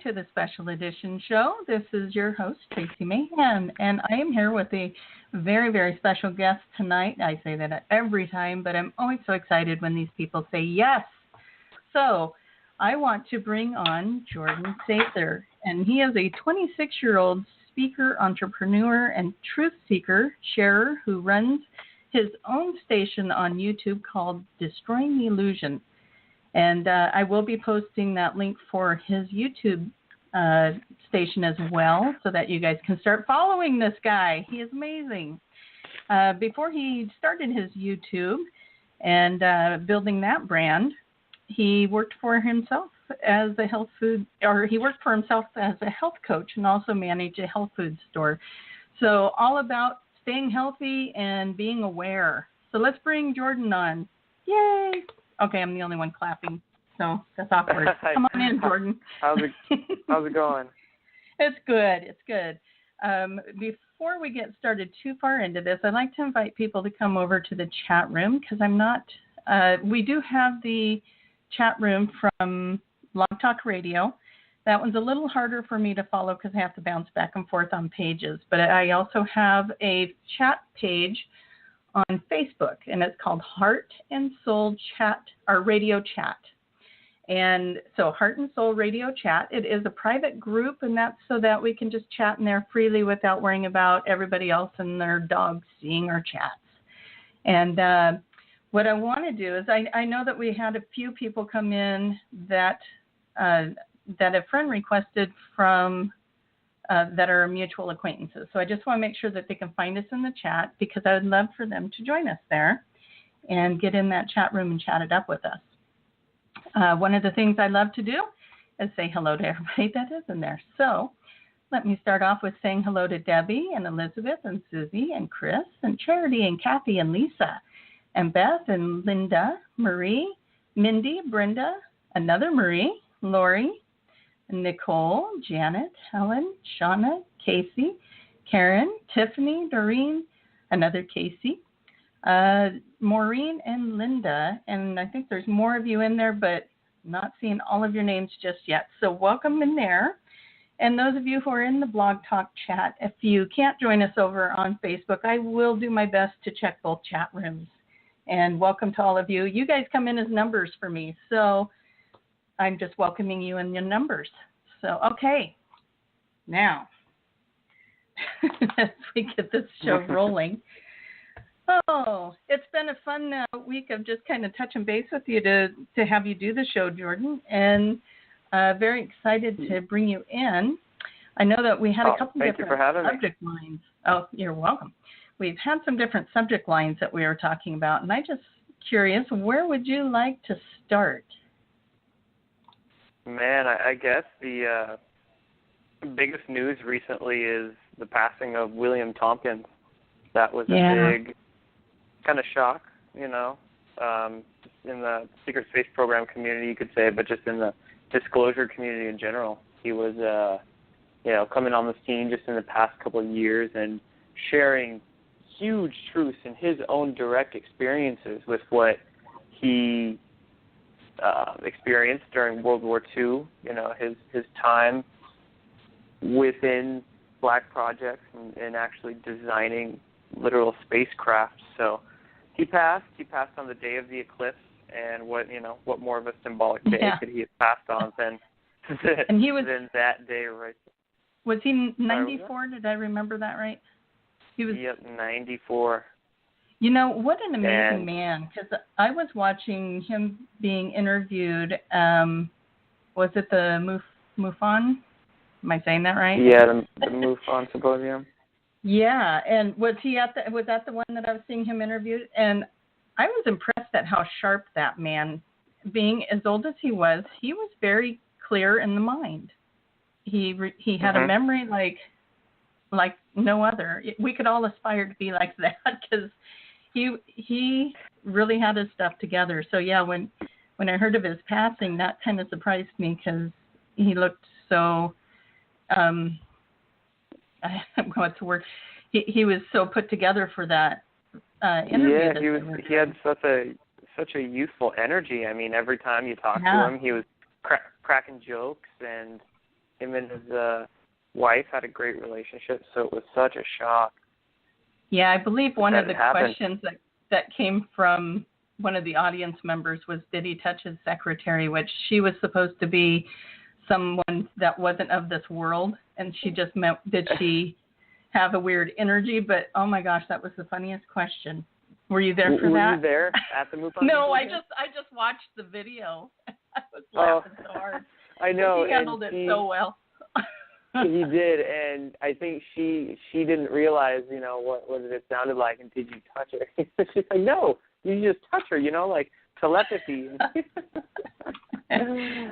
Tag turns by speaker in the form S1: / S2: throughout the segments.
S1: to the special edition show. This is your host, Tracie Mahan, and I am here with a very, very special guest tonight. I say that every time, but I'm always so excited when these people say yes. So I want to bring on Jordan Sather, and he is a 26-year-old speaker, entrepreneur, and truth seeker sharer who runs his own station on YouTube called Destroying the Illusion. And I will be posting that link for his YouTube station as well so that you guys can start following this guy. He is amazing. Before he started his YouTube and building that brand, he worked for himself as a health coach and also managed a health food store. So all about staying healthy and being aware. So let's bring Jordan on. Yay! Okay, I'm the only one clapping, so that's awkward. Come on in, Jordan.
S2: How's it going?
S1: It's good. Before we get started too far into this, I'd like to invite people to come over to the chat room because we do have the chat room from Blog Talk Radio. That one's a little harder for me to follow because I have to bounce back and forth on pages. But I also have a chat page on Facebook, and it's called Heart and Soul Chat, or Radio Chat. And so Heart and Soul Radio Chat, it is a private group, and that's so that we can just chat in there freely without worrying about everybody else and their dogs seeing our chats. And what I want to do is I know that we had a few people come in that a friend requested from that are mutual acquaintances. So I just want to make sure that they can find us in the chat because I would love for them to join us there and get in that chat room and chat it up with us. One of the things I love to do is say hello to everybody that is in there. So let me start off with saying hello to Debbie and Elizabeth and Susie and Chris and Charity and Kathy and Lisa and Beth and Linda, Marie, Mindy, Brenda, another Marie, Lori, Nicole, Janet, Helen, Shauna, Casey, Karen, Tiffany, Doreen, another Casey, Maureen, and Linda. And I think there's more of you in there, but not seeing all of your names just yet. So welcome in there. And those of you who are in the Blog Talk chat, if you can't join us over on Facebook, I will do my best to check both chat rooms. And welcome to all of you. You guys come in as numbers for me, so I'm just welcoming you in your numbers. So, okay, now, as we get this show rolling. Oh, it's been a fun week of just kind of touching base with you to have you do the show, Jordan, and very excited to bring you in. I know that we had a couple different subject lines. Oh, you're welcome. We've had some different subject lines that we were talking about, and I'm just curious, where would you like to start?
S2: Man, I guess the biggest news recently is the passing of William Tompkins. That was a big kind of shock, in the secret space program community, you could say, but just in the disclosure community in general. He was, coming on the scene just in the past couple of years and sharing huge truths in his own direct experiences with what he experienced during World War II, his time within Black projects and actually designing literal spacecraft. So he passed on the day of the eclipse, and what more of a symbolic day could he have passed on than that day, right?
S1: Was he 94? Did I remember that right? He was.
S2: Yep, 94.
S1: What an amazing man, because I was watching him being interviewed. Was it the MUFON? Am I saying that right?
S2: Yeah, the MUFON Symposium.
S1: Yeah, and was that the one that I was seeing him interviewed? And I was impressed at how sharp that man, being as old as he was very clear in the mind. He had a memory like no other. We could all aspire to be like that because he really had his stuff together. So yeah, when I heard of his passing, that kind of surprised me because he looked so what's the word? He was so put together for that interview.
S2: Yeah, he had such a youthful energy. I mean, every time you talked to him, he was cracking jokes, and Him and his wife had a great relationship, so it was such a shock.
S1: Yeah, I believe one of the
S2: happened.
S1: questions that came from one of the audience members was, did he touch his secretary, which she was supposed to be someone that wasn't of this world, and she just meant, did she have a weird energy? But oh my gosh, that was the funniest question. Were you there for that?
S2: Were you there at the Mupon?
S1: No, I just watched the video. I was laughing so hard.
S2: I know.
S1: He handled it so well.
S2: He did, and I think she didn't realize, what it sounded like, and did you touch her? She's like, no, you just touch her, like telepathy.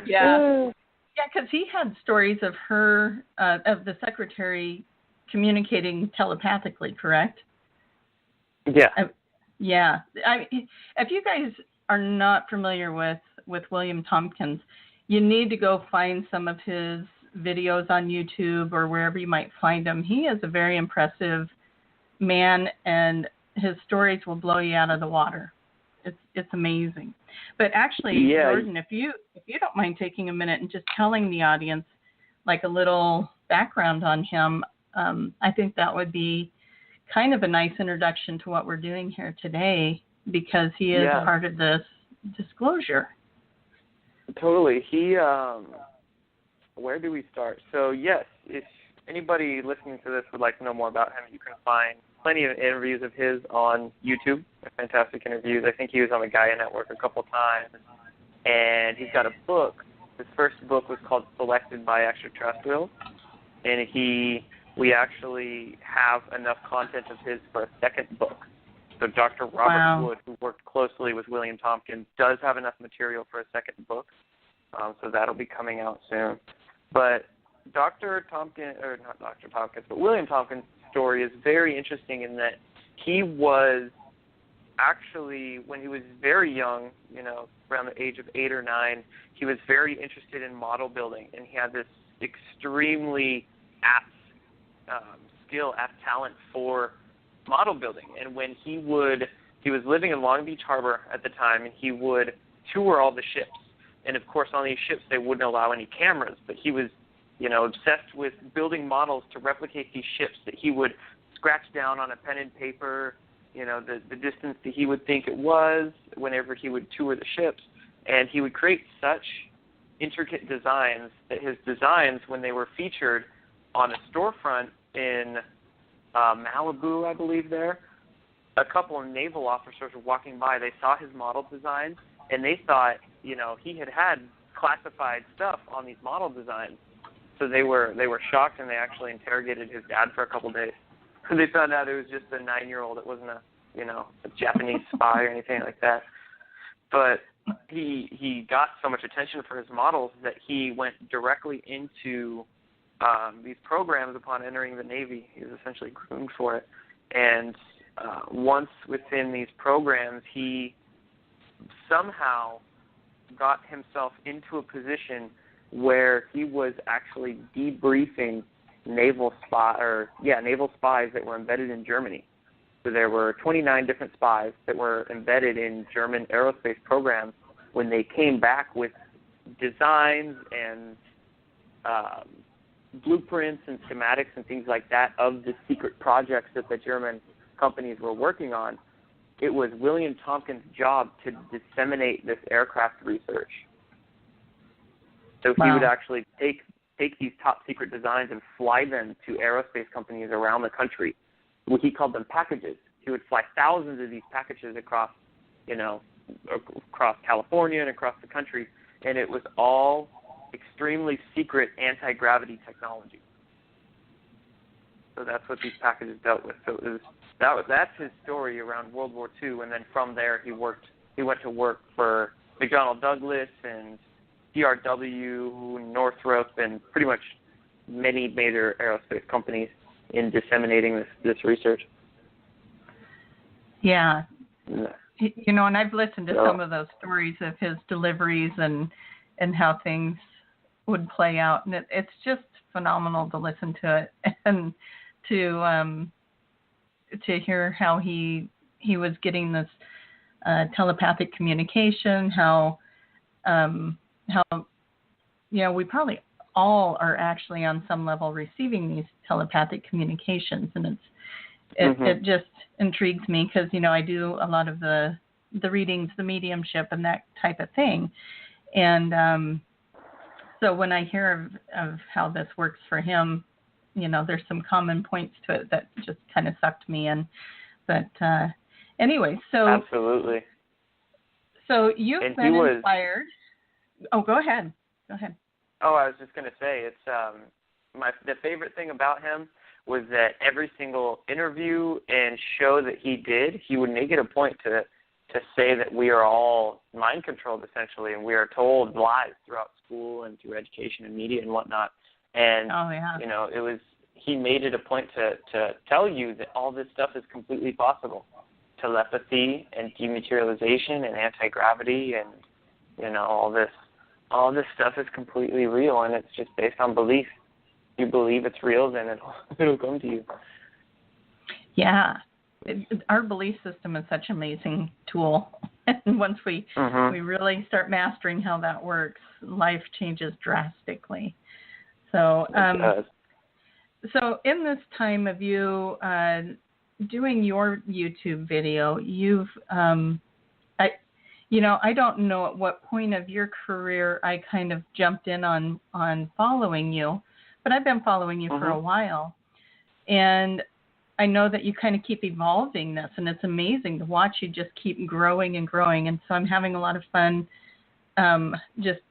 S1: Yeah. Yeah, because he had stories of her, of the secretary communicating telepathically, correct?
S2: Yeah.
S1: Yeah. If you guys are not familiar with William Tompkins, you need to go find some of his videos on YouTube or wherever you might find them. He is a very impressive man, and his stories will blow you out of the water. It's amazing. But actually, Jordan, if you don't mind taking a minute and just telling the audience like a little background on him, I think that would be kind of a nice introduction to what we're doing here today, because he is part of this disclosure.
S2: Totally. He, where do we start? So yes, if anybody listening to this would like to know more about him, you can find plenty of interviews of his on YouTube. Fantastic interviews. I think he was on the Gaia Network a couple times. And he's got a book. His first book was called Selected by Extraterrestrials. And we actually have enough content of his for a second book. So Dr. Robert Wood, who worked closely with William Tompkins, does have enough material for a second book. So that'll be coming out soon. But Dr. Tompkins, or not Dr. Tompkins, but William Tompkins' story is very interesting in that he was actually, when he was very young, around the age of 8 or 9, he was very interested in model building, and he had this extremely apt talent for model building. And when he was living in Long Beach Harbor at the time, and he would tour all the ships. And of course, on these ships, they wouldn't allow any cameras, but he was, obsessed with building models to replicate these ships that he would scratch down on a pen and paper, the distance that he would think it was whenever he would tour the ships. And he would create such intricate designs that his designs, when they were featured on a storefront in Malibu, I believe there, a couple of naval officers were walking by. They saw his model designs, and they thought, he had classified stuff on these model designs. So they were shocked, and they actually interrogated his dad for a couple of days. They found out it was just a 9-year-old. It wasn't a Japanese spy or anything like that. But he got so much attention for his models that he went directly into these programs upon entering the Navy. He was essentially groomed for it. And once within these programs, he somehow got himself into a position where he was actually debriefing naval spies that were embedded in Germany. So there were 29 different spies that were embedded in German aerospace programs. When they came back with designs and blueprints and schematics and things like that of the secret projects that the German companies were working on, it was William Tompkins' job to disseminate this aircraft research. So he would actually take these top secret designs and fly them to aerospace companies around the country. He called them packages. He would fly thousands of these packages across California and across the country, and it was all extremely secret anti-gravity technology. So that's what these packages dealt with. So that's his story around World War II, and then from there he went to work for McDonnell Douglas and DRW, Northrop, and pretty much many major aerospace companies in disseminating this research.
S1: Yeah. And I've listened to some of those stories of his deliveries and how things would play out, and it's just phenomenal to listen to it and to hear how he was getting this telepathic communication, how we probably all are actually on some level receiving these telepathic communications, and it just intrigues me because I do a lot of the readings, the mediumship, and that type of thing, and so when I hear of how this works for him, there's some common points to it that just kind of sucked me in. But anyway, so
S2: absolutely.
S1: So you've been inspired. Oh, go ahead. Go ahead.
S2: Oh, I was just going to say, it's the favorite thing about him was that every single interview and show that he did, he would make it a point to say that we are all mind controlled essentially, and we are told lies throughout school and through education and media and whatnot. And he made it a point to tell you that all this stuff is completely possible. Telepathy and dematerialization and anti-gravity and all this stuff is completely real, and it's just based on belief. If you believe it's real, then it'll come to you.
S1: Yeah. Our belief system is such an amazing tool. And once we really start mastering how that works, life changes drastically. So, so in this time of you doing your YouTube video, you've, I don't know at what point of your career I kind of jumped in on following you, but I've been following you for a while. And I know that you kind of keep evolving this, and it's amazing to watch you just keep growing and growing. And so I'm having a lot of fun just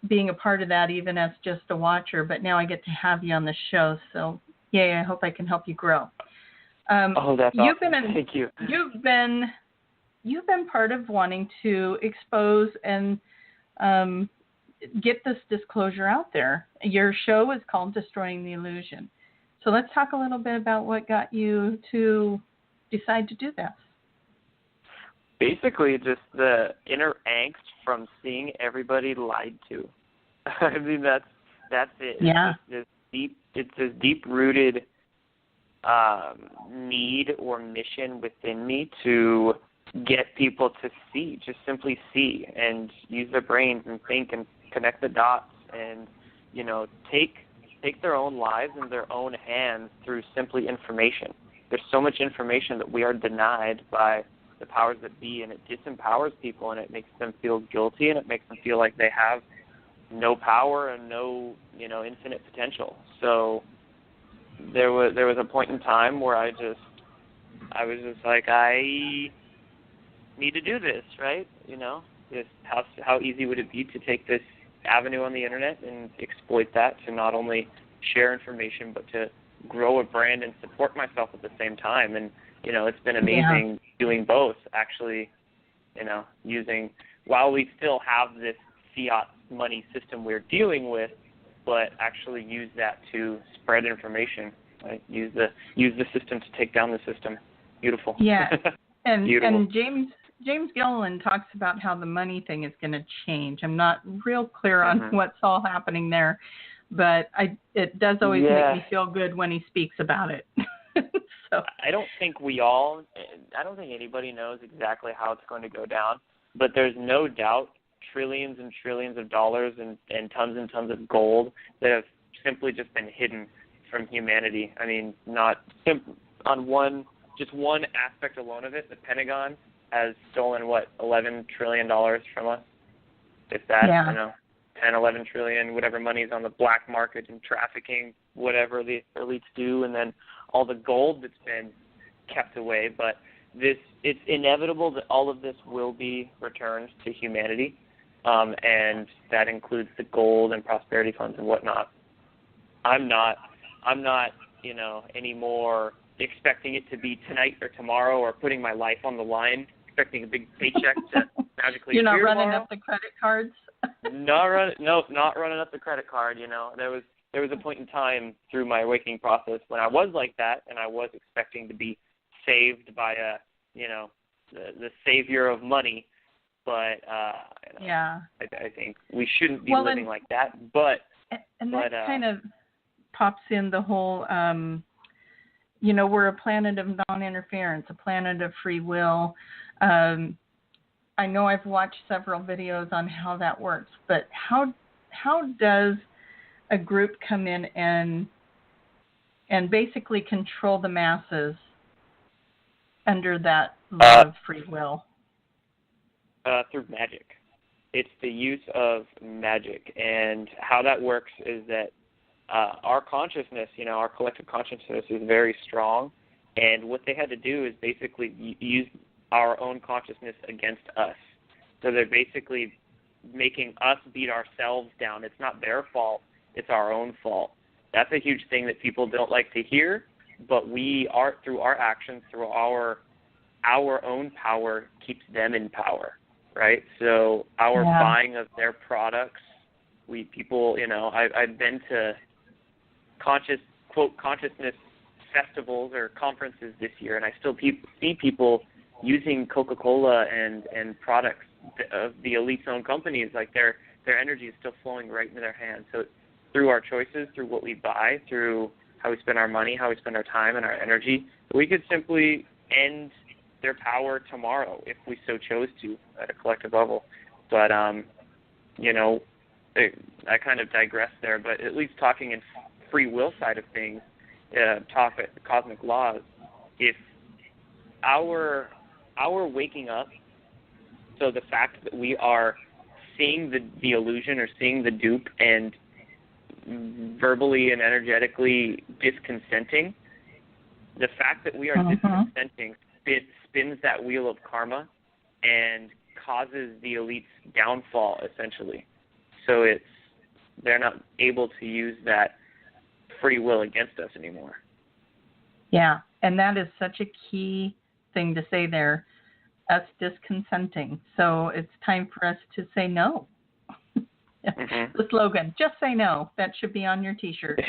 S1: being a part of that, even as just a watcher. But now I get to have you on the show. So, yay, I hope I can help you grow.
S2: That's awesome. Thank you.
S1: You've been part of wanting to expose and get this disclosure out there. Your show is called Destroying the Illusion. So let's talk a little bit about what got you to decide to do this.
S2: Basically, just the inner angst from seeing everybody lied to. I mean, that's it.
S1: Yeah.
S2: It's this deep-rooted need or mission within me to get people to see, just simply see, and use their brains and think and connect the dots, and take their own lives in their own hands through simply information. There's so much information that we are denied by the powers that be, and it disempowers people, and it makes them feel guilty, and it makes them feel like they have no power and no infinite potential. So there was a point in time where I was just like, I need to do this, right? Just how easy would it be to take this avenue on the internet and exploit that to not only share information but to grow a brand and support myself at the same time. And it's been amazing doing both, actually, using, while we still have this fiat money system we're dealing with, but actually use that to spread information, right? Use the system to take down the system. Beautiful.
S1: Yeah. And
S2: Beautiful.
S1: And James Gilliland talks about how the money thing is going to change. I'm not real clear on what's all happening there, but it does always make me feel good when he speaks about it. So
S2: I don't think anybody knows exactly how it's going to go down, but there's no doubt trillions and trillions of dollars and tons of gold that have simply just been hidden from humanity. I mean, not on one aspect alone of it. The Pentagon has stolen, $11 trillion from us? If that, 10, 11 trillion, whatever money's on the black market and trafficking, whatever the elites do, and then all the gold that's been kept away. But it's inevitable that all of this will be returned to humanity, and that includes the gold and prosperity funds and whatnot. I'm not anymore expecting it to be tonight or tomorrow, or putting my life on the line, expecting a big paycheck to magically
S1: You're not
S2: appear
S1: running
S2: tomorrow.
S1: up the credit cards?
S2: Not running up the credit card. There was a point in time through my awakening process when I was like that, and I was expecting to be saved by the savior of money. But I think we shouldn't be living like that. But that
S1: kind of pops in the whole. We're a planet of non-interference, a planet of free will. I know I've watched several videos on how that works, but how does a group come in and basically control the masses under that law of free will?
S2: Through magic. It's the use of magic, and how that works is that our consciousness, our collective consciousness is very strong, and what they had to do is basically use our own consciousness against us. So they're basically making us beat ourselves down. It's not their fault, it's our own fault. That's a huge thing that people don't like to hear, but we are, through our actions, through our own power, keeps them in power, right? So our buying of their products, I've been to consciousness festivals or conferences this year, and I still see people using Coca-Cola and products of the elite's own companies. Like their energy is still flowing right into their hands. So through our choices, through what we buy, through how we spend our money, how we spend our time and our energy, we could simply end their power tomorrow if we so chose to at a collective level. But I kind of digress there, but at least talking in free will side of things, cosmic laws, if our waking up, so the fact that we are seeing the illusion or seeing the dupe and verbally and energetically disconsenting, the fact that we are disconsenting spins that wheel of karma and causes the elite's downfall, essentially. So they're not able to use that free will against us anymore.
S1: Yeah, and that is such a key thing to say there, us disconsenting. So it's time for us to say no. The slogan, just say no. That should be on your T-shirt.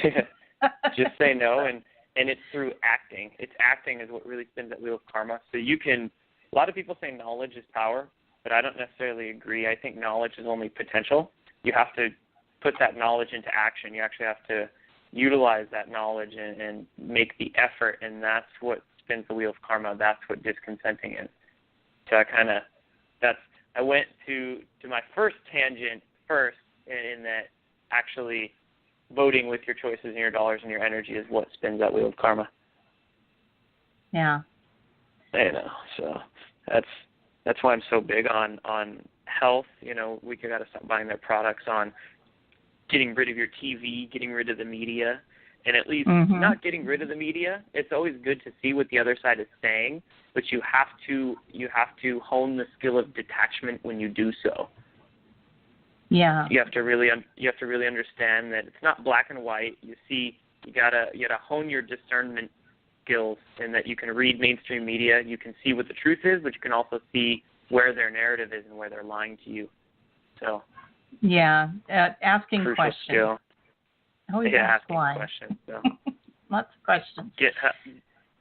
S2: Just say no, and it's through acting. It's acting is what really spins that wheel of karma. So a lot of people say knowledge is power, but I don't necessarily agree. I think knowledge is only potential. You have to put that knowledge into action. You actually have to utilize that knowledge and make the effort, and that's what spins the wheel of karma. That's what disconsenting is. So I went to my first tangent first, in that actually voting with your choices and your dollars and your energy is what spins that wheel of karma.
S1: Yeah.
S2: I know. So that's why I'm so big on health. We got to stop buying their products, on getting rid of your TV, getting rid of the media, and at least not getting rid of the media. It's always good to see what the other side is saying, but you have to hone the skill of detachment when you do so.
S1: Yeah.
S2: You have to really understand that it's not black and white. You gotta hone your discernment skills, and that you can read mainstream media, you can see what the truth is, but you can also see where their narrative is and where they're lying to you. So.
S1: Yeah, asking
S2: crucial
S1: questions.
S2: Skill.
S1: Always
S2: asking questions. So.
S1: Lots of questions.
S2: Get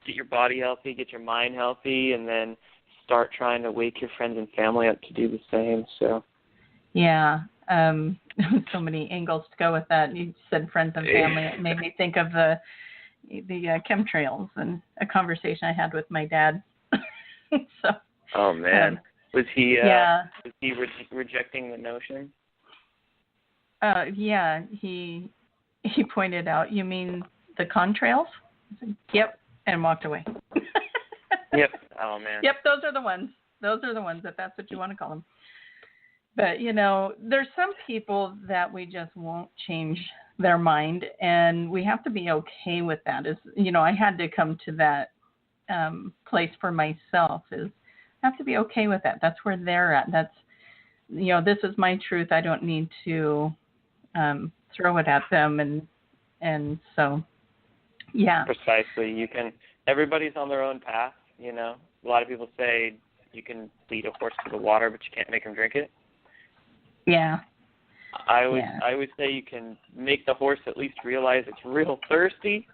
S2: your body healthy, get your mind healthy, and then start trying to wake your friends and family up to do the same. So.
S1: Yeah, so many angles to go with that. You said friends and family. It made me think of the chemtrails and a conversation I had with my dad. So.
S2: Oh man, was he rejecting the notion?
S1: Yeah, he pointed out, you mean the contrails? I said, yep, and walked away.
S2: Yep. Oh man.
S1: Yep, those are the ones, if that's what you want to call them. But, there's some people that we just won't change their mind, and we have to be okay with that. I had to come to that place for myself, is I have to be okay with that. That's where they're at. That's, this is my truth. I don't need to throw it at them. And so, yeah.
S2: Precisely. Everybody's on their own path, A lot of people say you can lead a horse to the water, but you can't make him drink it.
S1: Yeah.
S2: I would say you can make the horse at least realize it's real thirsty,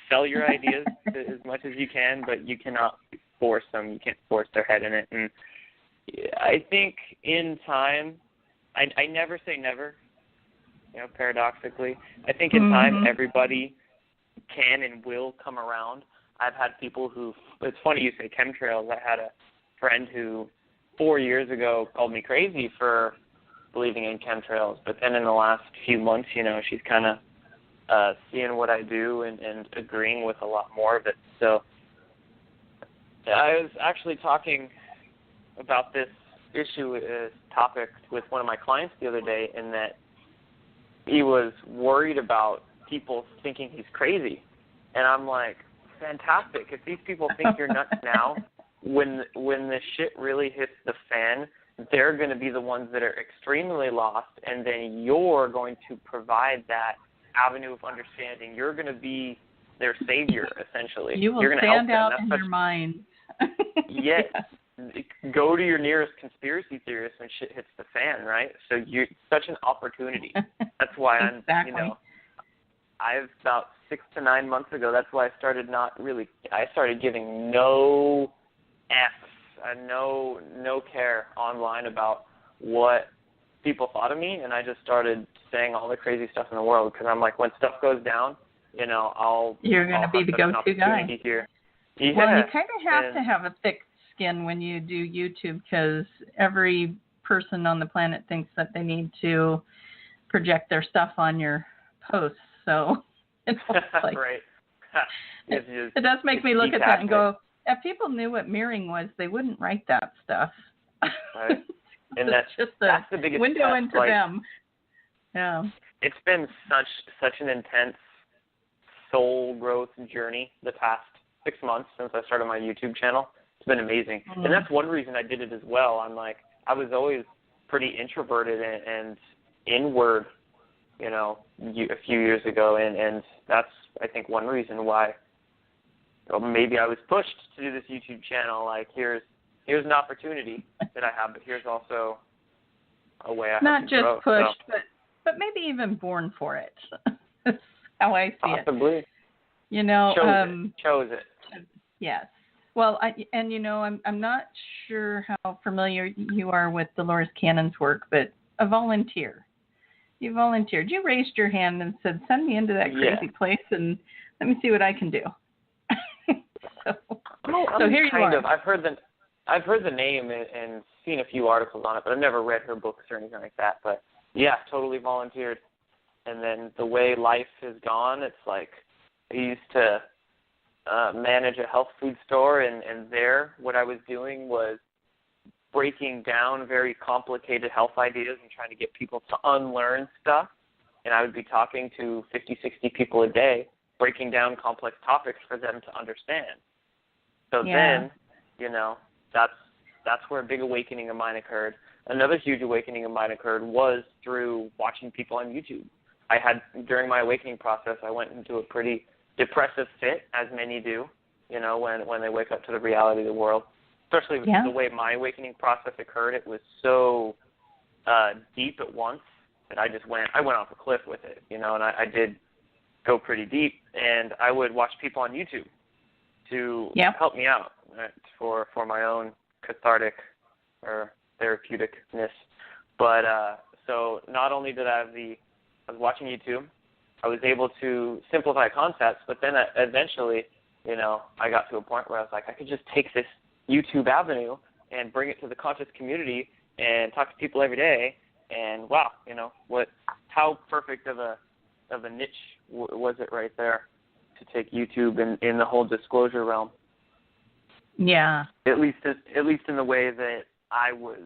S2: sell your ideas as much as you can, but you cannot force them. You can't force their head in it. And I think in time, I never say never, paradoxically. I think in time everybody can and will come around. I've had people it's funny you say chemtrails. I had a friend who 4 years ago called me crazy for believing in chemtrails. But then in the last few months, she's kind of seeing what I do and agreeing with a lot more of it. So I was actually talking about this topic with one of my clients the other day, in that he was worried about people thinking he's crazy. And I'm like, fantastic. If these people think you're nuts now, when the shit really hits the fan, they're going to be the ones that are extremely lost, and then you're going to provide that avenue of understanding. You're going to be their savior, essentially.
S1: You will
S2: You're going
S1: stand
S2: to help
S1: out
S2: them.
S1: in their mind.
S2: Yes.
S1: Yeah.
S2: Go to your nearest conspiracy theorist when shit hits the fan, right? So you're such an opportunity. That's why
S1: exactly.
S2: I've about 6 to 9 months ago, that's why I started giving no F's, no care online about what people thought of me, and I just started saying all the crazy stuff in the world, because I'm like, when stuff goes down, you're going to
S1: be the go-to guy.
S2: Here. Yeah.
S1: Well, you kind of have to have a thick skin when you do YouTube, because every person on the planet thinks that they need to project their stuff on your posts. So it's like,
S2: right.
S1: It does make me look at that and go, if people knew what mirroring was, they wouldn't write that stuff.
S2: Right. And that's the biggest
S1: window
S2: test,
S1: into them. Yeah.
S2: It's been such an intense soul growth journey the past 6 months since I started my YouTube channel. It's been amazing. Mm-hmm. And that's one reason I did it as well. I was always pretty introverted and inward, a few years ago, and that's, I think, one reason why maybe I was pushed to do this YouTube channel. Like, here's an opportunity that I have, but here's also a way I
S1: not
S2: have to
S1: just
S2: grow.
S1: pushed, but maybe even born for it. That's how I see
S2: Possibly.
S1: it.
S2: Chose it.
S1: Yes. Well, I'm not sure how familiar you are with Dolores Cannon's work, but a volunteer. You volunteered. You raised your hand and said, "Send me into that crazy place, and let me see what I can do." so here you are.
S2: I've heard the name and seen a few articles on it, but I've never read her books or anything like that. But yeah, totally volunteered. And then the way life has gone, it's like I used to manage a health food store, and there what I was doing was breaking down very complicated health ideas and trying to get people to unlearn stuff. And I would be talking to 50, 60 people a day, breaking down complex topics for them to understand. So then, that's where a big awakening of mine occurred. Another huge awakening of mine occurred was through watching people on YouTube. During my awakening process, I went into a pretty depressive fit, as many do, when they wake up to the reality of the world. Especially the way my awakening process occurred, it was so deep at once that I went off a cliff with it, and I did go pretty deep, and I would watch people on YouTube to help me out, right, for my own cathartic or therapeuticness. But so not only did I was watching YouTube, I was able to simplify concepts, but then eventually, I got to a point where I was like, I could just take this YouTube avenue and bring it to the conscious community and talk to people every day. And wow, how perfect of a niche was it right there to take YouTube in the whole disclosure realm. Yeah. At least in the way that I was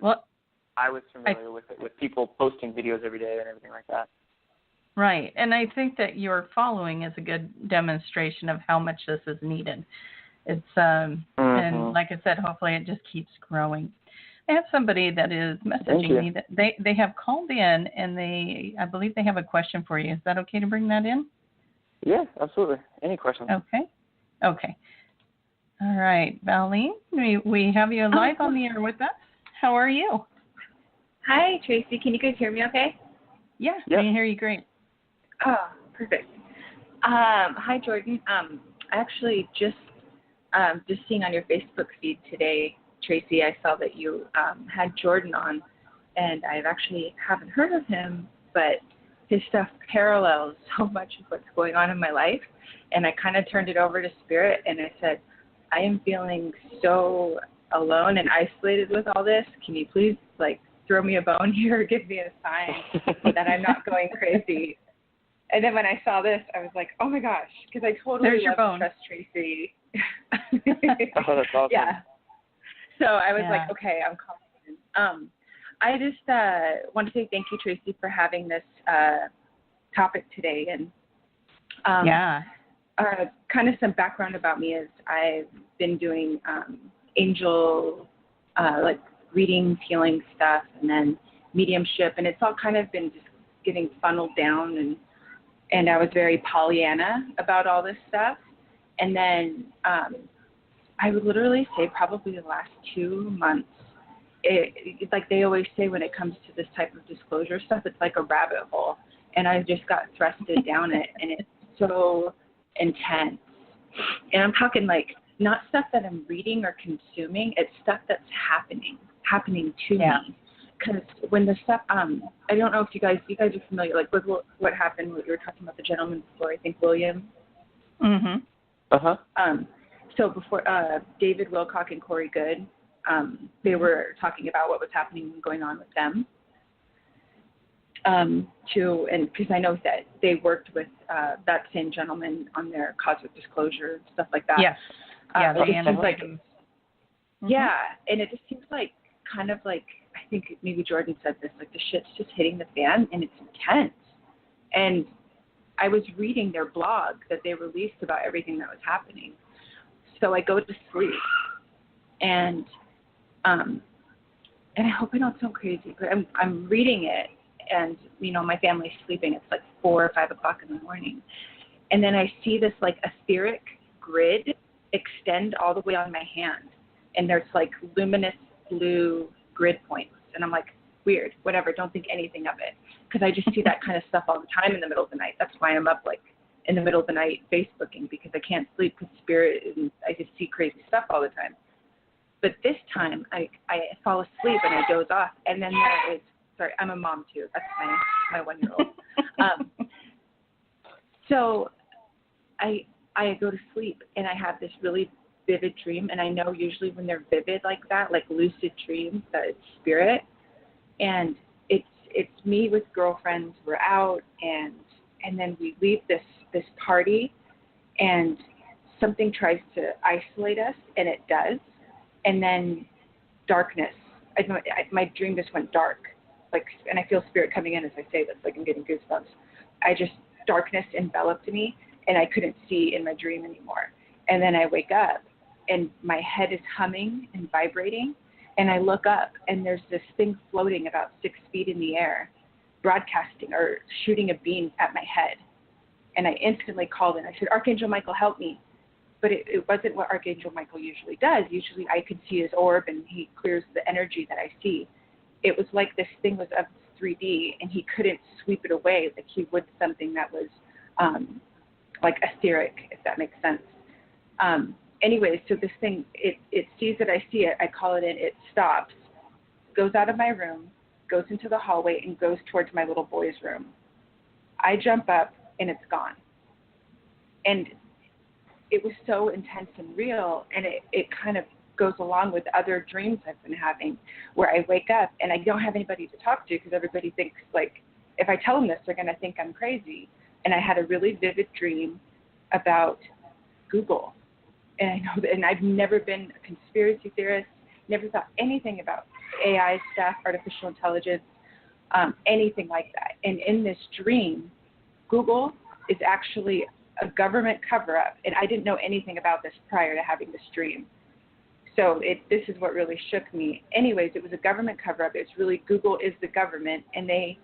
S2: familiar with it, with people posting videos every day and everything like that.
S1: Right. And I think that your following is a good demonstration of how much this is needed. It's and like I said, hopefully it just keeps growing. I have somebody that is messaging me that they have called in, and I believe they have a question for you. Is that okay to bring that in?
S2: Yeah, absolutely. Any questions?
S1: Okay. All right, Valine, we have you live on the air with us. How are you?
S3: Hi, Tracie. Can you guys hear me okay?
S1: Yeah, I can hear you great.
S3: Oh, perfect. Hi, Jordan. I actually just seeing on your Facebook feed today, Tracie, I saw that you had Jordan on, and I actually haven't heard of him, but his stuff parallels so much of what's going on in my life, and I kind of turned it over to Spirit, and I said, I am feeling so alone and isolated with all this. Can you please, throw me a bone here, give me a sign that I'm not going crazy. And then when I saw this, I was like, oh my gosh, because I totally love and trust Tracie.
S2: Oh, that's awesome.
S3: Yeah. So I was like, okay, I'm confident. I just want to say thank you, Tracie, for having this topic today. And kind of some background about me is I've been doing angel, like reading, healing stuff, and then mediumship, and it's all kind of been just getting funneled down, and I was very Pollyanna about all this stuff. And then I would literally say probably the last 2 months, it's like they always say when it comes to this type of disclosure stuff, it's like a rabbit hole. And I just got thrusted down it, and it's so intense. And I'm talking like not stuff that I'm reading or consuming, it's stuff that's happening to me. Because when the stuff, I don't know if you guys are familiar, like with what happened, what you were talking about the gentleman before, I think William.
S1: Mm-hmm.
S2: Uh-huh.
S3: So before David Wilcock and Corey Good, they were talking about what was happening and going on with them. And because I know that they worked with that same gentleman on their cosmic disclosure, stuff like that.
S1: Yes. Yeah,
S3: yeah, and it just seems like kind of like, I think maybe Jordan said this, like the shit's just hitting the fan and it's intense. And I was reading their blog that they released about everything that was happening. So I go to sleep, and I hope I don't sound crazy, but I'm reading it, and my family's sleeping. It's like 4 or 5 o'clock in the morning, and then I see this like etheric grid extend all the way on my hand, and there's like luminous blue grid points, and I'm like, weird, whatever, don't think anything of it, because I just see that kind of stuff all the time in the middle of the night. That's why I'm up like in the middle of the night Facebooking, because I can't sleep because spirit, and I just see crazy stuff all the time. But this time I fall asleep and I doze off, and then there is, sorry, I'm a mom too, that's my 1-year-old. So I go to sleep and I have this really vivid dream, and I know usually when they're vivid like that, like lucid dreams, that it's spirit. And it's me with girlfriends. We're out, and then we leave this party, and something tries to isolate us, and it does. And then darkness. My dream just went dark, like, and I feel spirit coming in as I say this, like I'm getting goosebumps. Darkness enveloped me, and I couldn't see in my dream anymore. And then I wake up, and my head is humming and vibrating. And I look up, and there's this thing floating about 6 feet in the air, broadcasting or shooting a beam at my head. And I instantly called in. I said, Archangel Michael, help me. But it wasn't what Archangel Michael usually does. Usually I could see his orb, and he clears the energy that I see. It was like this thing was of 3D, and he couldn't sweep it away like he would something that was like etheric, if that makes sense. Anyway, so this thing, it sees that I see it, I call it in, it stops, goes out of my room, goes into the hallway, and goes towards my little boy's room. I jump up, and it's gone. And it was so intense and real, and it kind of goes along with other dreams I've been having, where I wake up, and I don't have anybody to talk to, because everybody thinks, like, if I tell them this, they're going to think I'm crazy. And I had a really vivid dream about Google. And I know that, and I've never been a conspiracy theorist, never thought anything about AI stuff, artificial intelligence, anything like that. And in this dream, Google is actually a government cover-up, and I didn't know anything about this prior to having this dream. So this is what really shook me. Anyways, it was a government cover-up. It's really Google is the government, and they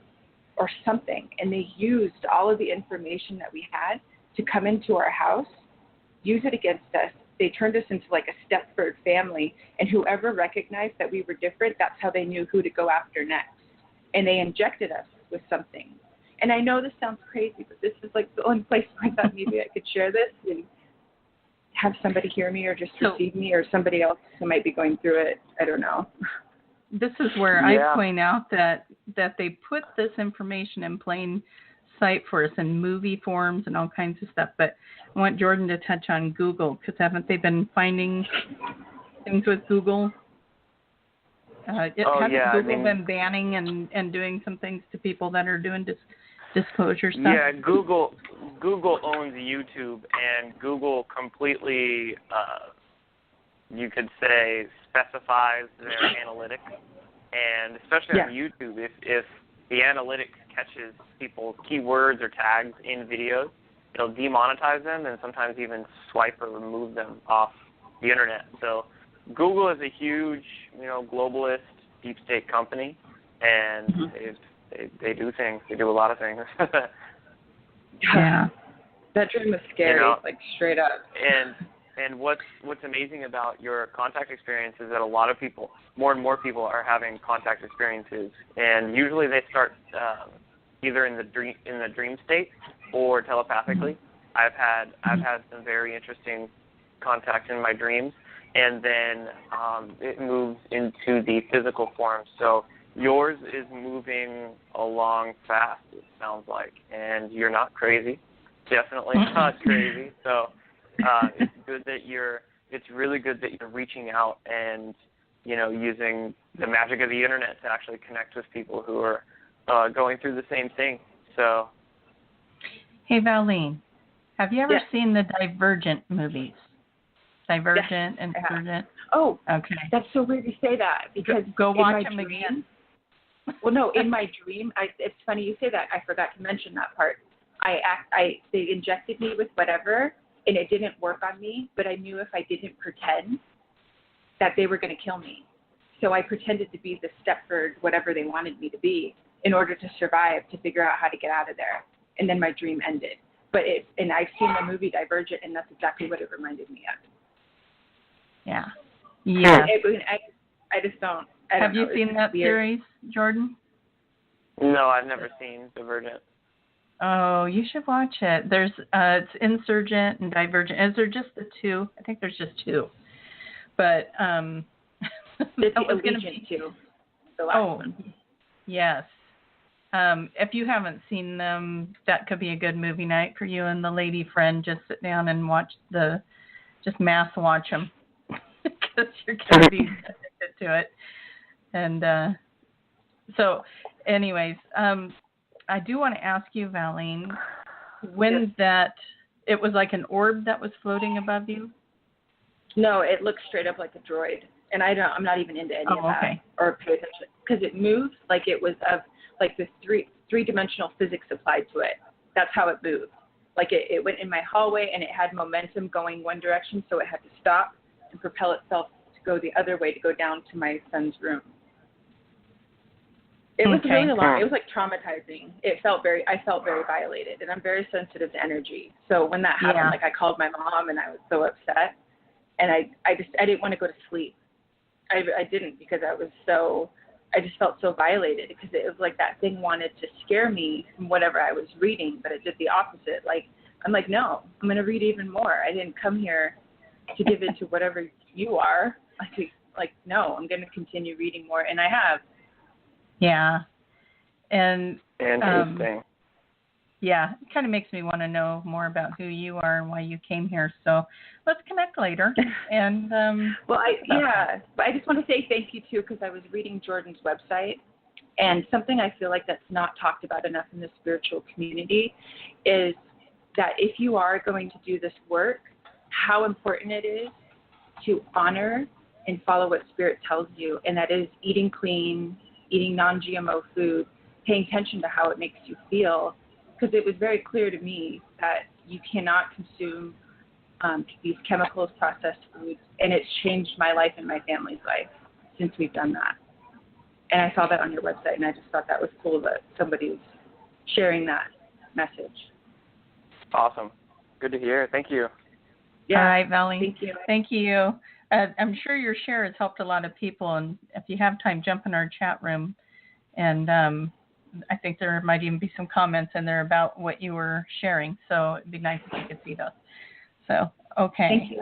S3: used all of the information that we had to come into our house, use it against us. They turned us into like a Stepford family, and whoever recognized that we were different, that's how they knew who to go after next. And they injected us with something. And I know this sounds crazy, but this is like the only place where I thought maybe I could share this and have somebody hear me or just receive me, or somebody else who might be going through it. I don't know.
S1: This is where I point out that they put this information in plain sight for us in movie forms and all kinds of stuff. But I want Jordan to touch on Google, because haven't they been finding things with Google? Hasn't Google been banning and doing some things to people that are doing disclosure stuff?
S2: Yeah, Google owns YouTube, and Google completely, you could say, specifies their analytics. And especially on YouTube, if the analytics catches people's keywords or tags in videos, it'll demonetize them and sometimes even swipe or remove them off the internet. So Google is a huge, globalist, deep state company, and they do things. They do a lot of things.
S1: Yeah.
S3: That dream was scary, like straight up.
S2: And what's amazing about your contact experience is that a lot of people, more and more people, are having contact experiences, and usually they start either in the dream state or telepathically. I've had some very interesting contact in my dreams, and then it moves into the physical form. So yours is moving along fast, it sounds like, and you're not crazy. Definitely not crazy. So it's good that it's really good that you're reaching out and, using the magic of the internet to actually connect with people who are going through the same thing. So.
S1: Hey, Valine, have you ever seen the Divergent movies? Divergent and Insurgent?
S3: Oh,
S1: okay.
S3: That's so weird you say that, because
S1: go watch them again.
S3: Well, no, in my dream, it's funny you say that. I forgot to mention that part. They injected me with whatever, and it didn't work on me, but I knew if I didn't pretend that they were going to kill me. So I pretended to be the Stepford, whatever they wanted me to be, in order to survive, to figure out how to get out of there. And then my dream ended. And I've seen the movie Divergent, and that's exactly what it reminded me of.
S1: Yeah. Yeah.
S3: I just don't.
S1: Have you seen that series, Jordan?
S2: No, I've never seen Divergent.
S1: Oh, you should watch it. There's it's Insurgent and Divergent. Is there just the two? I think there's just two. But
S3: that was going to be two. The last one.
S1: Yes. If you haven't seen them, that could be a good movie night for you and the lady friend. Just sit down and just mass watch them, because you're going to be addicted to it. And so, anyways, I do want to ask you, Valine, when it was like an orb that was floating above you?
S3: No, it looks straight up like a droid, and I'm not even into any of that or pay attention, because it moves like it was of like the three-dimensional physics applied to it. That's how it moved. Like it went in my hallway, and it had momentum going one direction, so it had to stop and propel itself to go the other way, to go down to my son's room. It was really long. It was like traumatizing. I felt very violated, and I'm very sensitive to energy. So when that happened, I called my mom, and I was so upset, and I didn't want to go to sleep. I didn't, because I just felt so violated, because it was like that thing wanted to scare me from whatever I was reading, but it did the opposite. I'm like, no, I'm going to read even more. I didn't come here to give in to whatever you are. No, I'm going to continue reading more, and I have.
S1: Yeah. And
S2: interesting.
S1: Yeah, it kind of makes me want to know more about who you are and why you came here. So let's connect later. And
S3: but I just want to say thank you too, because I was reading Jordan's website, and something I feel like that's not talked about enough in the spiritual community is that if you are going to do this work, how important it is to honor and follow what Spirit tells you, and that is eating clean, eating non-GMO food, paying attention to how it makes you feel, because it was very clear to me that you cannot consume these chemicals, processed foods, and it's changed my life and my family's life since we've done that. And I saw that on your website, and I just thought that was cool that somebody was sharing that message.
S2: Awesome. Good to hear. Thank you.
S1: Yeah. All right, Valine.
S3: Thank you.
S1: Thank you. I'm sure your share has helped a lot of people, and if you have time, jump in our chat room, and I think there might even be some comments in there about what you were sharing, so it'd be nice if you could see those. So, okay.
S3: Thank you.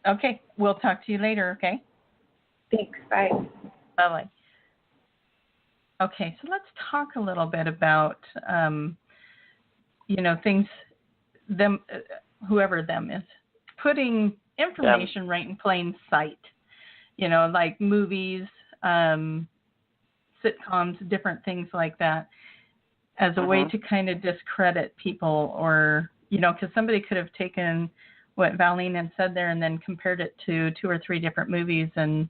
S1: Okay, we'll talk to you later, okay?
S3: Thanks. Bye.
S1: Bye-bye. Okay, so let's talk a little bit about, things, whoever them is, putting information right in plain sight, like movies, sitcoms, different things like that, as a way to kind of discredit people, or, because somebody could have taken what Valine had said there and then compared it to 2 or 3 different movies and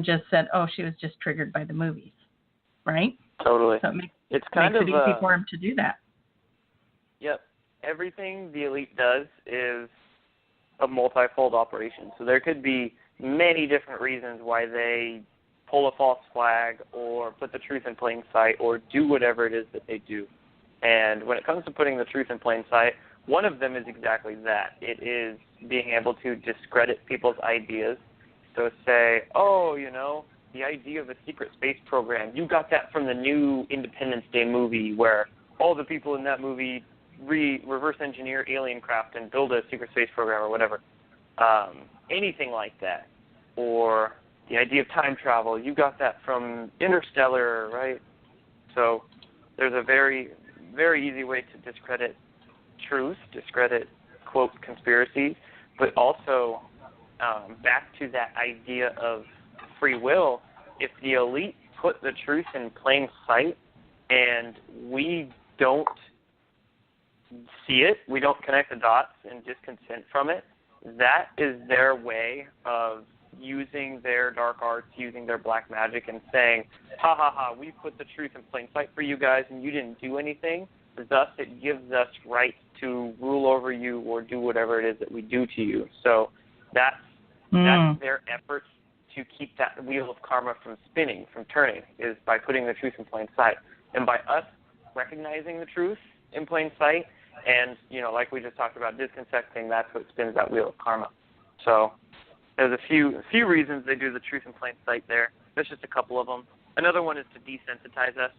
S1: just said, oh, she was just triggered by the movies, right?
S2: Totally.
S1: So it
S2: it's kind
S1: makes
S2: of
S1: it easy for him to do that.
S2: Yep. Everything the Elite does is a multifold operation. So there could be many different reasons why they pull a false flag or put the truth in plain sight or do whatever it is that they do. And when it comes to putting the truth in plain sight, one of them is exactly that. It is being able to discredit people's ideas. So say, oh, the idea of a secret space program, you got that from the new Independence Day movie where all the people in that movie reverse engineer alien craft and build a secret space program or whatever. Anything like that. Or the idea of time travel, you got that from Interstellar, right? So there's a very, very easy way to discredit truth, discredit, quote, conspiracies, but also back to that idea of free will. If the Elite put the truth in plain sight and we don't see it, we don't connect the dots and disconsent from it, that is their way of using their dark arts, using their black magic and saying, ha ha ha, we put the truth in plain sight for you guys and you didn't do anything. Thus, it gives us right to rule over you or do whatever it is that we do to you. So that's their efforts to keep that wheel of karma from spinning, from turning, is by putting the truth in plain sight. And by us recognizing the truth in plain sight and, like we just talked about, disconnecting, that's what spins that wheel of karma. So there's a few reasons they do the truth in plain sight there. There's just a couple of them. Another one is to desensitize us.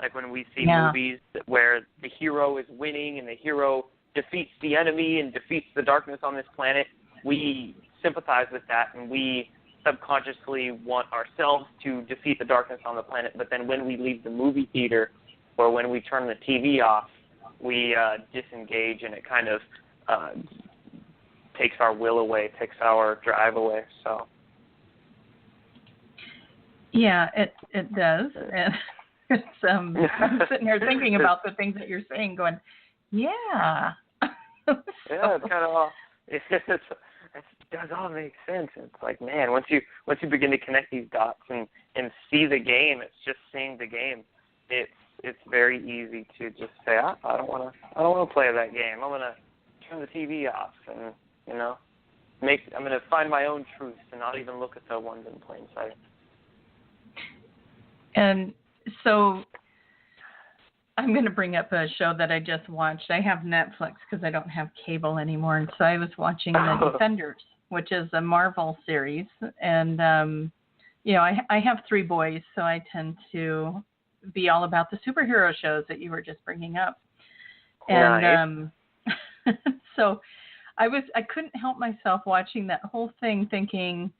S2: Like when we see movies where the hero is winning and the hero defeats the enemy and defeats the darkness on this planet, we sympathize with that and we subconsciously want ourselves to defeat the darkness on the planet. But then when we leave the movie theater or when we turn the TV off, we disengage and it kind of takes our will away, takes our drive away. So
S1: yeah, it does. And it's, I'm sitting here thinking about the things that you're saying, going, yeah.
S2: Yeah, it's kind of all. It does all make sense. It's like, man, once you begin to connect these dots and see the game, it's just seeing the game. It's very easy to just say, I don't want to play that game. I'm gonna turn the TV off and I'm gonna find my own truth and not even look at the ones in plain sight.
S1: And so I'm going to bring up a show that I just watched. I have Netflix because I don't have cable anymore. And so I was watching The Defenders, which is a Marvel series. And, I have 3 boys, so I tend to be all about the superhero shows that you were just bringing up. And so I couldn't help myself watching that whole thing thinking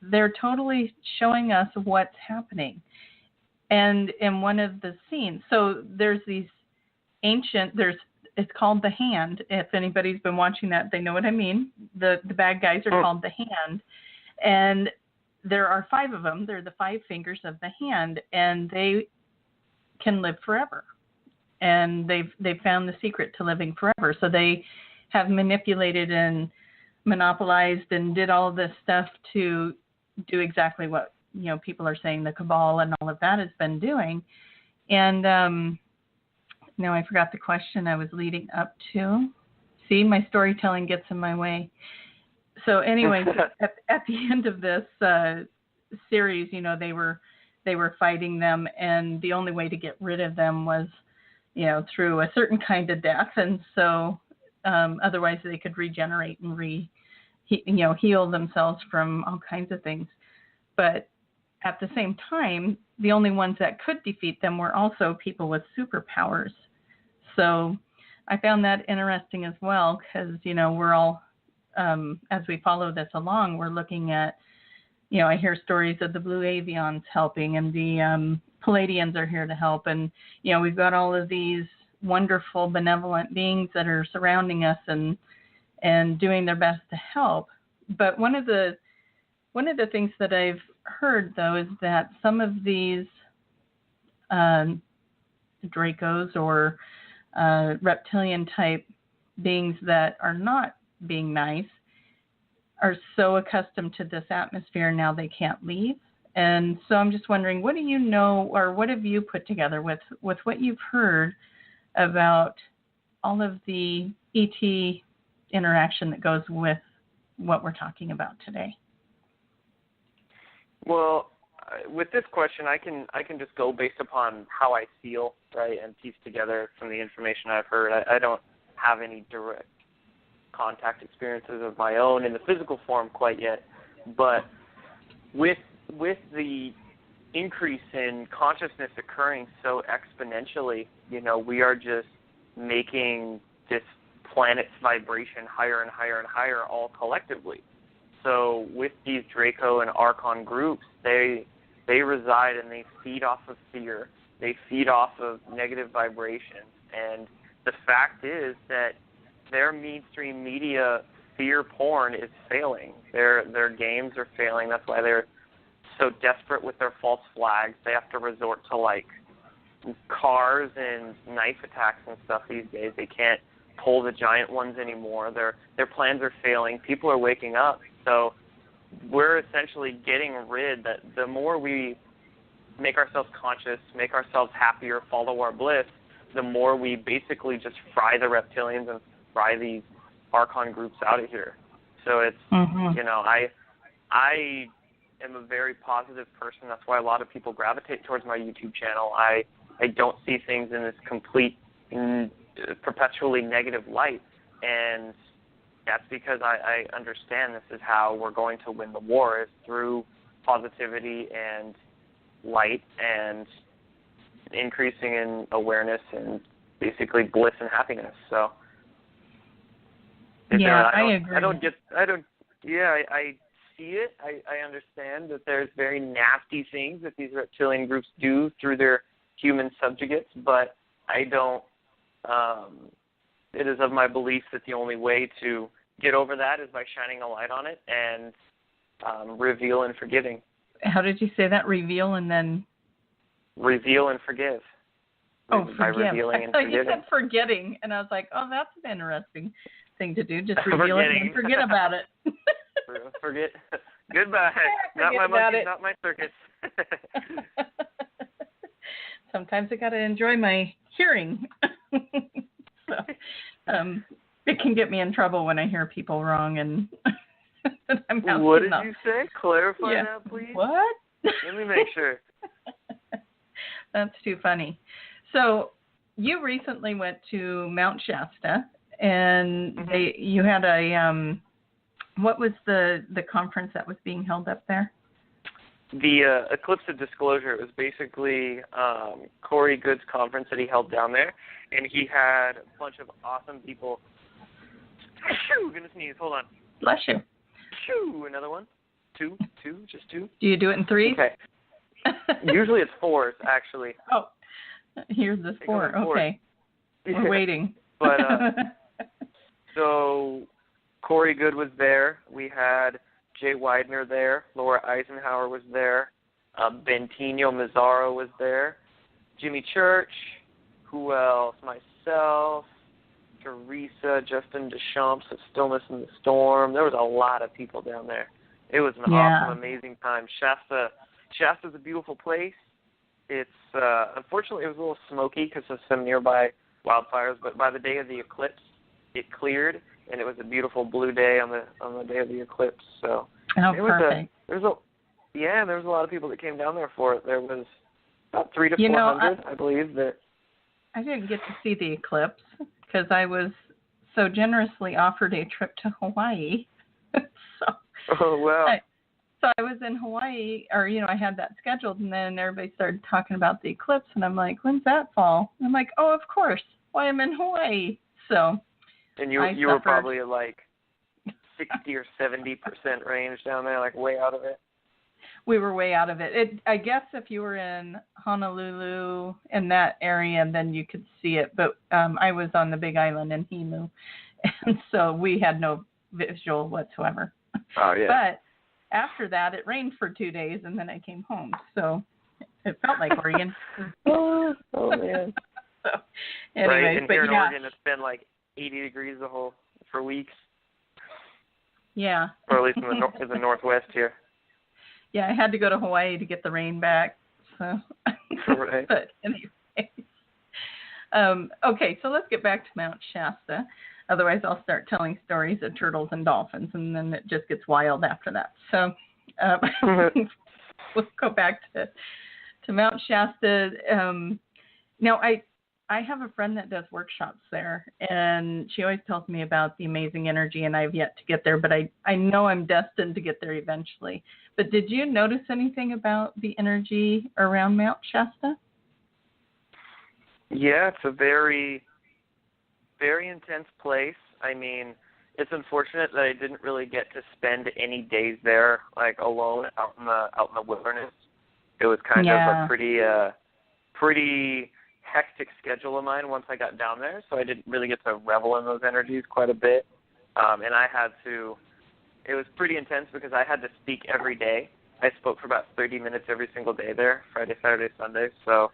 S1: they're totally showing us what's happening. And in one of the scenes, so there's these it's called The Hand. If anybody's been watching that, they know what I mean. The bad guys are called The Hand. And there are 5 of them. They're the 5 fingers of the hand, and they can live forever. And they've found the secret to living forever. So they have manipulated and monopolized and did all this stuff to do exactly what people are saying the cabal and all of that has been doing. And now I forgot the question I was leading up to. See, my storytelling gets in my way. So anyways, at the end of this series, they were fighting them, and the only way to get rid of them was, through a certain kind of death. And so otherwise they could regenerate and heal themselves from all kinds of things. But at the same time, the only ones that could defeat them were also people with superpowers. So I found that interesting as well because, we're all, as we follow this along, we're looking at, I hear stories of the Blue Avians helping and the Palladians are here to help. And, we've got all of these wonderful, benevolent beings that are surrounding us and doing their best to help. But one of the things that I've heard, though, is that some of these Dracos or reptilian-type beings that are not being nice are so accustomed to this atmosphere now they can't leave. And so I'm just wondering, what do you know, or what have you put together with what you've heard about all of the ET interaction that goes with what we're talking about today?
S2: Well, with this question, I can just go based upon how I feel, right, and piece together from the information I've heard. I don't have any direct contact experiences of my own in the physical form quite yet, but with the increase in consciousness occurring so exponentially, we are just making this planet's vibration higher and higher and higher all collectively. So with these Draco and Archon groups, they reside and they feed off of fear. They feed off of negative vibrations. And the fact is that their mainstream media fear porn is failing. Their games are failing. That's why they're so desperate with their false flags. They have to resort to like cars and knife attacks and stuff these days. They can't pull the giant ones anymore. Their plans are failing. People are waking up. So we're essentially getting rid that the more we make ourselves conscious, make ourselves happier, follow our bliss, the more we basically just fry the reptilians and fry these Archon groups out of here. So it's, I am a very positive person. That's why a lot of people gravitate towards my YouTube channel. I don't see things in this complete, perpetually negative light. And that's because I understand this is how we're going to win the war, is through positivity and light and increasing in awareness and basically bliss and happiness. So
S1: I agree.
S2: I see it. I understand that there's very nasty things that these reptilian groups do through their human subjugates, but I don't. It is of my belief that the only way to get over that is by shining a light on it and reveal and forgiving.
S1: How did you say that? Reveal and then?
S2: Reveal and forgive.
S1: Oh,
S2: by
S1: forgive.
S2: revealing and
S1: I thought
S2: forgiving.
S1: You said forgetting, and I was like, oh, that's an interesting thing to do. Just reveal it and forget about it.
S2: Forget. Goodbye. Not my monkey, not my circus.
S1: Sometimes I got to enjoy my hearing. So, it can get me in trouble when I hear people wrong and I'm
S2: What did you say? Clarify that, please.
S1: What?
S2: Let me make sure.
S1: That's too funny. So you recently went to Mount Shasta, and you had a what was the conference that was being held up there?
S2: The Eclipse of Disclosure. It was basically Corey Good's conference that he held down there, and he had a bunch of awesome people. Shoo! Gonna sneeze. Hold on.
S1: Bless you.
S2: Shoo! Another one. Two, just two.
S1: Do you do it in threes?
S2: Okay. Usually it's fours, actually.
S1: Oh, here's the four. Okay. We're waiting.
S2: But so Corey Good was there. We had Jay Widener there. Laura Eisenhower was there. Bentinho Mazzaro was there. Jimmy Church. Who else? Myself. Teresa. Justin Deschamps of Stillness in the Storm. There was a lot of people down there. It was an awesome, amazing time. Shasta's a beautiful place. It's unfortunately it was a little smoky because of some nearby wildfires, but by the day of the eclipse, it cleared and it was a beautiful blue day on the day of the eclipse. So
S1: perfect.
S2: There was a lot of people that came down there for it. There was about 300 to 400, I believe. That
S1: I didn't get to see the eclipse because I was so generously offered a trip to Hawaii.
S2: Oh wow.
S1: So I was in Hawaii, or, I had that scheduled, and then everybody started talking about the eclipse, and I'm like, when's that fall? And I'm like, oh, of course. Why, I'm in Hawaii. So
S2: and you were probably like 60 or 70% range down there, like way out of it?
S1: We were way out of it. I guess if you were in Honolulu, in that area, then you could see it. But I was on the Big Island in Hemu, and so we had no visual whatsoever.
S2: Oh, yeah.
S1: But after that, it rained for 2 days, and then I came home. So it felt like Oregon.
S2: oh man.
S1: So, anyway,
S2: right, and
S1: but
S2: here in
S1: yeah.
S2: Oregon, it's been like 80 degrees for weeks.
S1: Yeah.
S2: Or at least in the Northwest here.
S1: Yeah, I had to go to Hawaii to get the rain back. So,
S2: right.
S1: But anyway. Okay, so let's get back to Mount Shasta. Otherwise, I'll start telling stories of turtles and dolphins, and then it just gets wild after that. So we'll go back to Mount Shasta. Now, I have a friend that does workshops there, and she always tells me about the amazing energy, and I've yet to get there, but I know I'm destined to get there eventually. But did you notice anything about the energy around Mount Shasta?
S2: Yeah, it's a very, very intense place. I mean, it's unfortunate that I didn't really get to spend any days there, like alone out in the wilderness. It was kind of a pretty hectic schedule of mine once I got down there, so I didn't really get to revel in those energies quite a bit. And it was pretty intense because I had to speak every day. I spoke for about 30 minutes every single day there, Friday, Saturday, Sunday. So,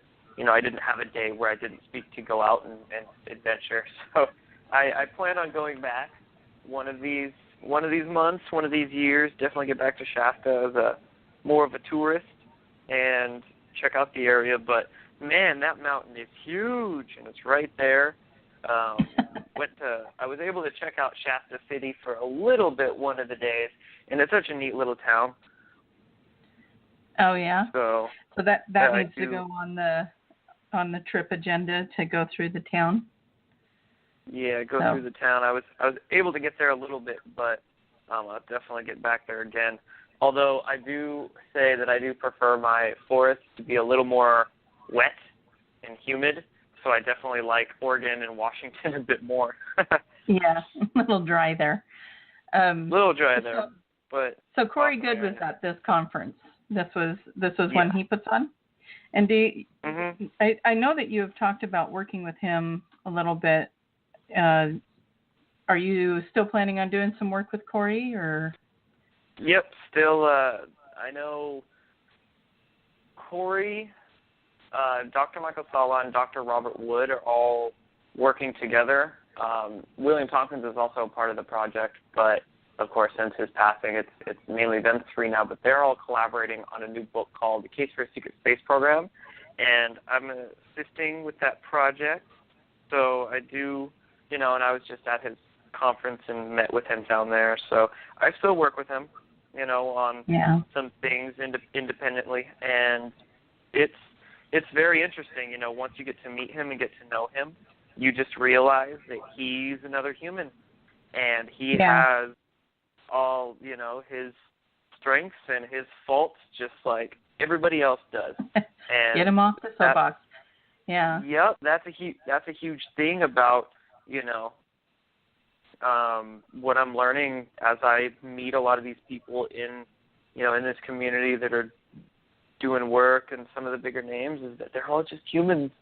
S2: I didn't have a day where I didn't speak to go out and adventure. So I plan on going back one of these months, one of these years, definitely get back to Shasta as more of a tourist and check out the area. But man, that mountain is huge, and it's right there. I was able to check out Shasta City for a little bit one of the days, and it's such a neat little town.
S1: Oh yeah.
S2: So
S1: that needs to go on the trip agenda to go through the town.
S2: Yeah, through the town. I was able to get there a little bit, but I'll definitely get back there again. Although I do say that I do prefer my forests to be a little more wet and humid, so I definitely like Oregon and Washington a bit more.
S1: Yeah, a little dry there. So Corey Good was at this conference. This was one he puts on. And I know that you have talked about working with him a little bit. Are you still planning on doing some work with Corey, or?
S2: Yep, still. I know Corey, Dr. Michael Sala, and Dr. Robert Wood are all working together. William Tompkins is also a part of the project, but of course, since his passing, it's mainly them three now. But they're all collaborating on a new book called The Case for a Secret Space Program, and I'm assisting with that project. So I do, and I was just at his conference and met with him down there. So I still work with him, on some things independently, and it's very interesting. Once you get to meet him and get to know him, you just realize that he's another human, and he has all, his strengths and his faults just like everybody else does. And
S1: get him off the soapbox. Yeah.
S2: Yep, that's a huge thing about, what I'm learning as I meet a lot of these people in this community that are doing work, and some of the bigger names, is that they're all just humans.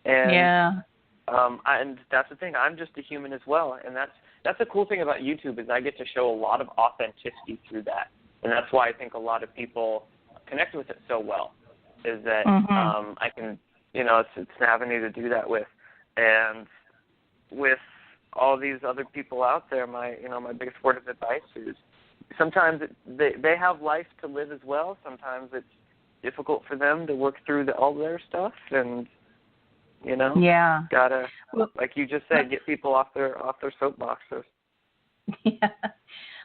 S2: And and that's the thing. I'm just a human as well, and that's the cool thing about YouTube, is I get to show a lot of authenticity through that, and that's why I think a lot of people connect with it so well. Is that I can, it's an avenue to do that with, and with all these other people out there, my biggest word of advice is sometimes they have life to live as well. Sometimes it's difficult for them to work through all their stuff, and gotta, like you just said, get people off their soapboxes.
S1: Yeah,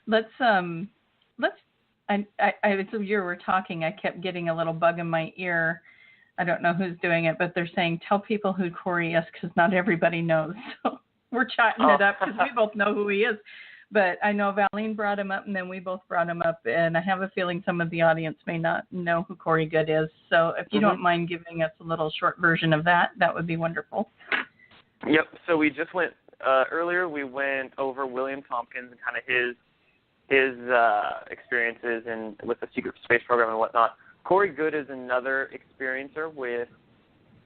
S1: let's. As you were talking, I kept getting a little bug in my ear. I don't know who's doing it, but they're saying tell people who Corey is, because not everybody knows. So we're chatting it up because we both know who he is. But I know Valine brought him up, and then we both brought him up, and I have a feeling some of the audience may not know who Corey Good is. So if you don't mind giving us a little short version of that would be wonderful.
S2: Yep. So we just went earlier. We went over William Tompkins and kind of his experiences with the secret space program and whatnot. Corey Good is another experiencer with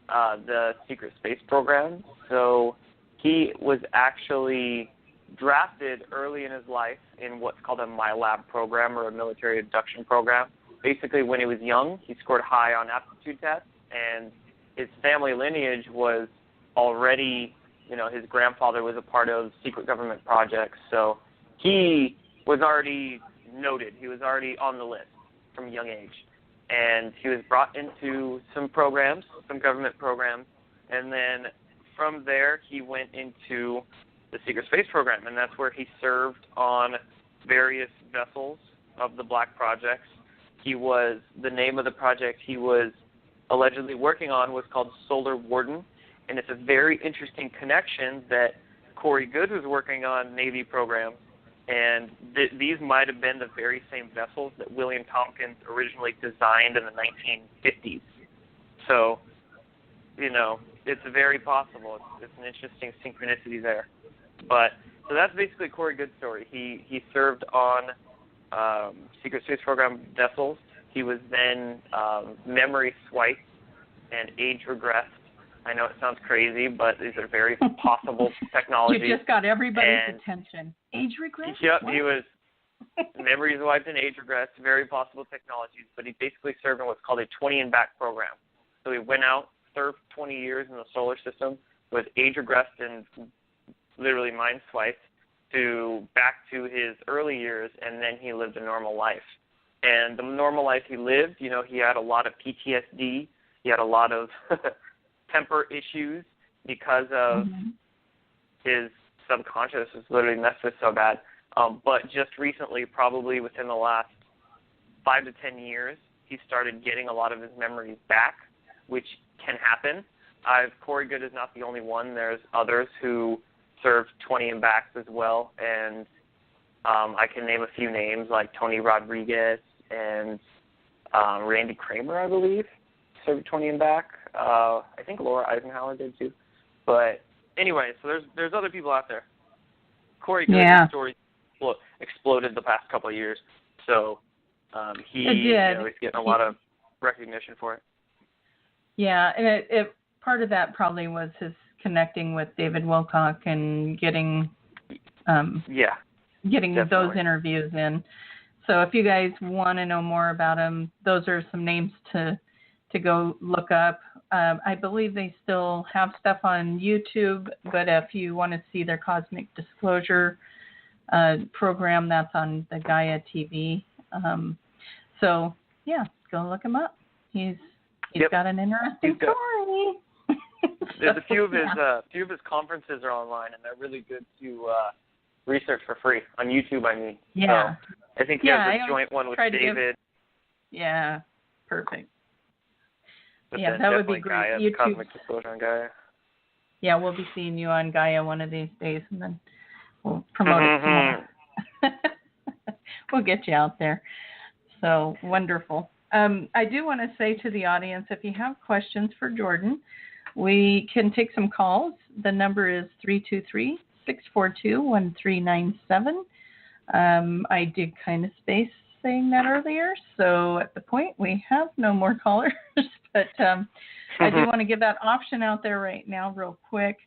S2: the secret space program. So he was actually drafted early in his life in what's called a MyLab program, or a military induction program. Basically, when he was young, he scored high on aptitude tests, and his family lineage was already, his grandfather was a part of secret government projects, so he was already noted. He was already on the list from a young age. And he was brought into some programs, some government programs, and then from there he went into the secret space program, and that's where he served on various vessels of the Black Projects. The name of the project he was allegedly working on was called Solar Warden, and it's a very interesting connection that Corey Goode was working on Navy programs, and these might have been the very same vessels that William Tompkins originally designed in the 1950s. So, it's very possible. It's an interesting synchronicity there. But so that's basically Corey Goode's story. He served on secret space program vessels. He was then memory swiped and age regressed. I know it sounds crazy, but these are very possible technologies.
S1: You just got everybody's attention. Age regress?
S2: Yep,
S1: what?
S2: He was memory swiped and age regressed, very possible technologies, but he basically served in what's called a 20 and back program. So he went out, served 20 years in the solar system, was age regressed and literally mind swiped back to his early years, and then he lived a normal life. And the normal life he lived, he had a lot of PTSD. He had a lot of temper issues because of his subconscious was literally messed with so bad. But just recently, probably within the last 5 to 10 years, he started getting a lot of his memories back, which can happen. Corey Goode is not the only one. There's others who served 20 and backs as well, and I can name a few names like Tony Rodriguez and Randy Kramer, I believe, served 20 and back. I think Laura Eisenhower did too. But anyway, so there's other people out there. Corey Goode's story exploded the past couple of years, so he's getting a lot of recognition for it.
S1: Yeah, and it part of that probably was his connecting with David Wilcock and getting those interviews in. So if you guys want to know more about him, those are some names to go look up. I believe they still have stuff on YouTube, but if you want to see their Cosmic Disclosure program, that's on the Gaia TV. So yeah, go look him up. He's got an interesting story.
S2: There's a few of his conferences are online, and they're really good to research for free on YouTube. I mean,
S1: yeah.
S2: So I think he has a joint one with David.
S1: Yeah, perfect.
S2: But
S1: yeah, that would be great.
S2: Gaia,
S1: YouTube.
S2: Cosmic Disclosure on Gaia.
S1: Yeah, we'll be seeing you on Gaia one of these days, and then we'll promote it some more. We'll get you out there. So wonderful. I do want to say to the audience, if you have questions for Jordan, we can take some calls. The number is 323-642-1397. I did kind of space saying that earlier, so at the point we have no more callers, but I do want to give that option out there right now real quick.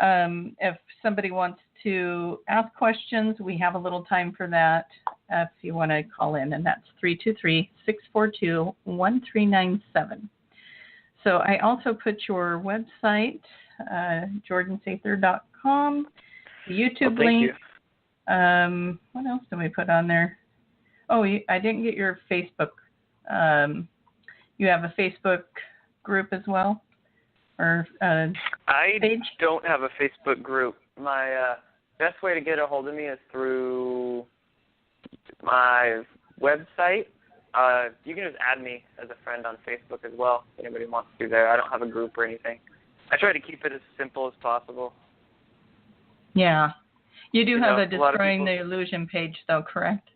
S1: If somebody wants to ask questions, we have a little time for that if you want to call in, and that's 323-642-1397. So I also put your website, jordansather.com, the YouTube link. What else did we put on there? Oh, I didn't get your Facebook. You have a Facebook group as well? Or page?
S2: Don't have a Facebook group. My best way to get a hold of me is through my website. You can just add me as a friend on Facebook as well, if anybody wants to there. I don't have a group or anything. I try to keep it as simple as possible.
S1: Yeah. You do have a Destroying the Illusion page, though, correct?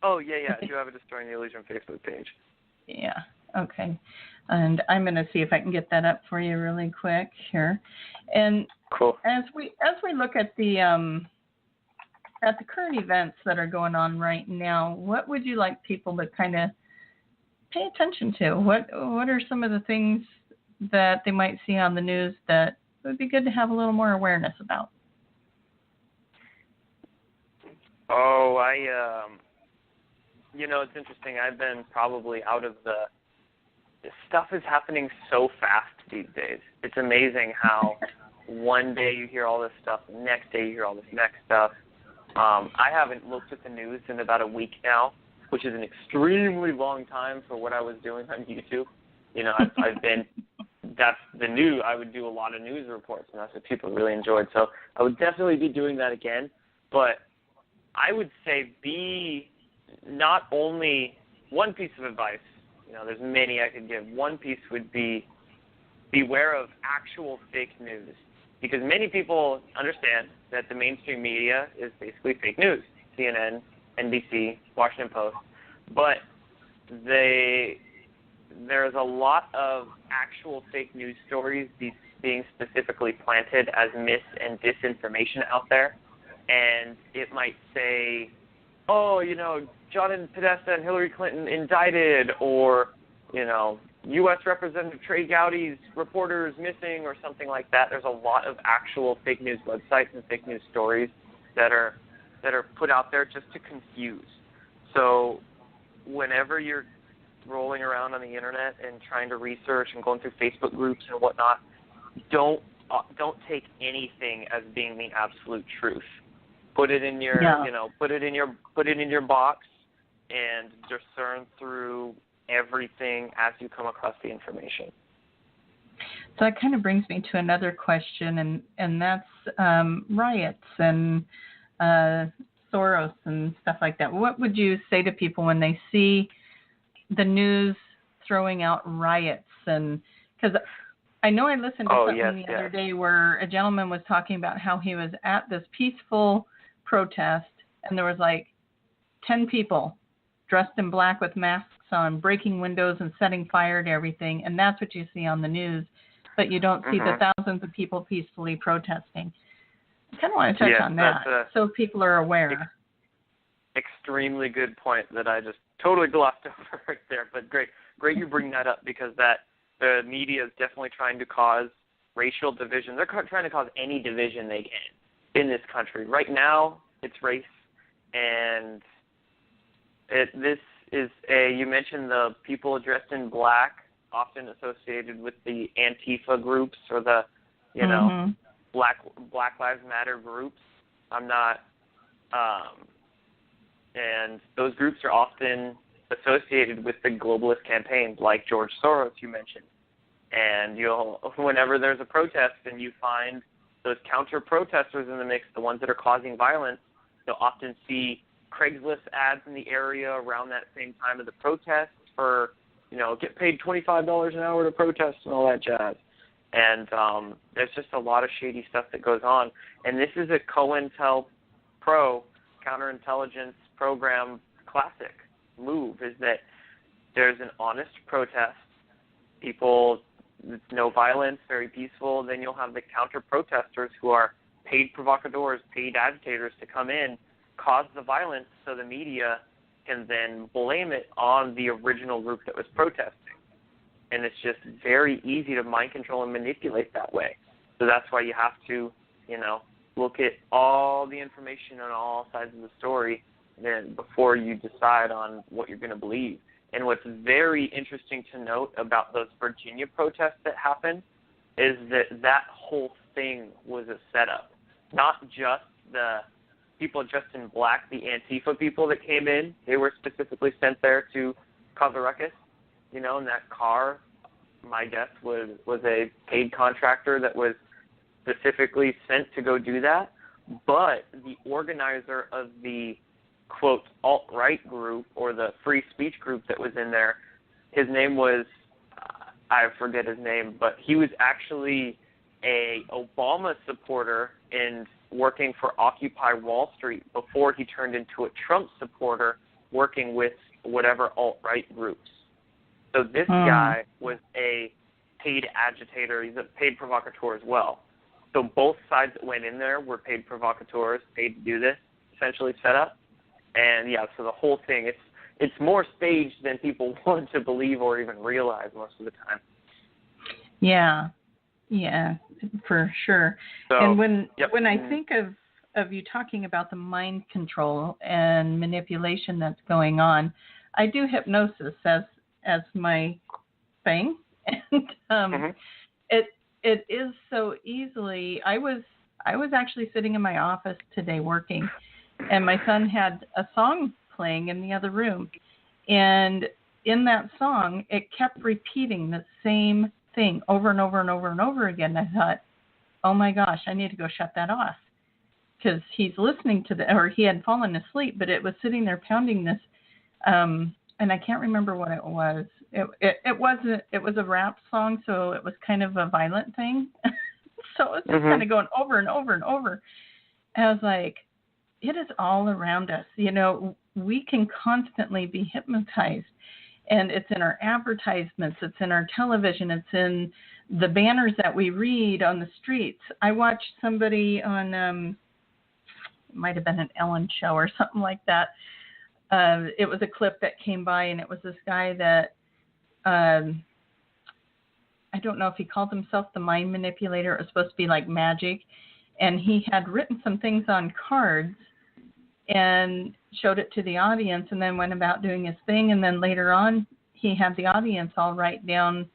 S2: Oh, yeah. I do have a Destroying the Illusion Facebook page.
S1: Yeah. Okay. And I'm going to see if I can get that up for you really quick here. And
S2: cool.
S1: As we look at the current events that are going on right now, what would you like people to kind of pay attention to? What are some of the things that they might see on the news that would be good to have a little more awareness about?
S2: Oh, it's interesting. I've been probably out of this stuff is happening so fast these days. It's amazing how one day you hear all this stuff, the next day you hear all this next stuff. I haven't looked at the news in about a week now, which is an extremely long time for what I was doing on YouTube. I've been, that's the news. I would do a lot of news reports, and that's what people really enjoyed. So I would definitely be doing that again. But I would say be not only one piece of advice, there's many I could give. One piece would be beware of actual fake news, because many people understand that the mainstream media is basically fake news, CNN, NBC, Washington Post, but there's a lot of actual fake news stories being specifically planted as myth and disinformation out there, and it might say, John Podesta and Hillary Clinton indicted, or, U.S. Representative Trey Gowdy's reporters missing, or something like that. There's a lot of actual fake news websites and fake news stories that are put out there just to confuse. So whenever you're rolling around on the internet and trying to research and going through Facebook groups and whatnot, don't take anything as being the absolute truth. Put it in your put it in your box and discern through everything as you come across the information.
S1: So that kind of brings me to another question, and that's riots and Soros and stuff like that. What would you say to people when they see the news throwing out riots? And because I know I listened to something the other day where a gentleman was talking about how he was at this peaceful protest, and there was like 10 people dressed in black with masks on, breaking windows and setting fire to everything, and that's what you see on the news, but you don't see the thousands of people peacefully protesting. I kind of want to touch on that so people are aware.
S2: Extremely good point that I just totally glossed over right there, but great you bring that up, because the media is definitely trying to cause racial division. They're trying to cause any division they can in this country. Right now, it's race, and you mentioned the people dressed in black, often associated with the Antifa groups or the, Black Lives Matter groups. And those groups are often associated with the globalist campaigns like George Soros you mentioned. And whenever there's a protest and you find those counter-protesters in the mix, the ones that are causing violence, you'll often see Craigslist ads in the area around that same time of the protest for, get paid $25 an hour to protest and all that jazz. And there's just a lot of shady stuff that goes on. And this is a COINTELPRO, counterintelligence program classic move, is that there's an honest protest. People, no violence, very peaceful. Then you'll have the counter-protesters who are paid provocateurs, paid agitators to come in, cause the violence, so the media can then blame it on the original group that was protesting. And it's just very easy to mind control and manipulate that way. So that's why you have to, look at all the information on all sides of the story then before you decide on what you're going to believe. And what's very interesting to note about those Virginia protests that happened is that whole thing was a setup. Not just the people dressed in black, the Antifa people that came in, they were specifically sent there to cause a ruckus. In that car, my guess was a paid contractor that was specifically sent to go do that. But the organizer of the, quote, alt-right group or the free speech group that was in there, his name was, I forget his name, but he was actually a Obama supporter and working for Occupy Wall Street before he turned into a Trump supporter working with whatever alt-right groups. So this guy was a paid agitator. He's a paid provocateur as well. So both sides that went in there were paid provocateurs, paid to do this, essentially set up. And, so the whole thing, it's more staged than people want to believe or even realize most of the time. Yeah,
S1: for sure. So, and when I think of you talking about the mind control and manipulation that's going on. I do hypnosis as my thing, and it is so easily. I was actually sitting in my office today working, and my son had a song playing in the other room, and in that song it kept repeating the same thing over and over and over and over again. I thought, oh my gosh, I need to go shut that off, because he's listening to or he had fallen asleep, but it was sitting there pounding this, and I can't remember what it was. It was a rap song, so it was kind of a violent thing. So it was just kind of going over and over and over. And I was like, it is all around us. You know, we can constantly be hypnotized, and it's in our advertisements, it's in our television, it's in the banners that we read on the streets. I watched somebody on, it might have been an Ellen show or something like that. It was a clip that came by, and it was this guy that, I don't know if he called himself the mind manipulator. It was supposed to be like magic. And he had written some things on cards and showed it to the audience, and then went about doing his thing. And then later on, he had the audience all write down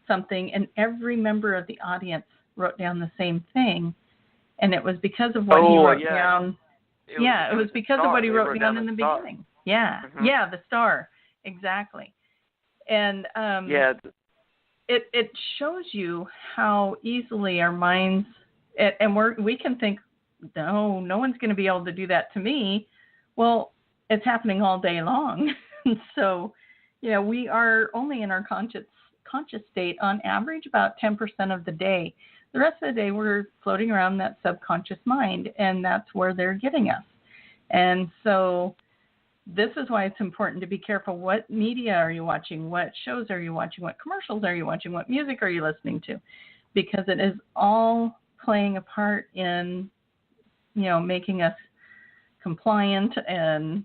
S1: something, and every member of the audience wrote down the same thing. And it was because of what he wrote down. It was because of what he wrote down in the beginning. Yeah, the star. Exactly. And it shows you how easily our minds, and we can think, no one's going to be able to do that to me. Well, it's happening all day long. So, we are only in our conscious state on average about 10% of the day. The rest of the day we're floating around that subconscious mind, and that's where they're getting us. And so this is why it's important to be careful. What media are you watching? What shows are you watching? What commercials are you watching? What music are you listening to? Because it is all playing a part in, making us compliant and,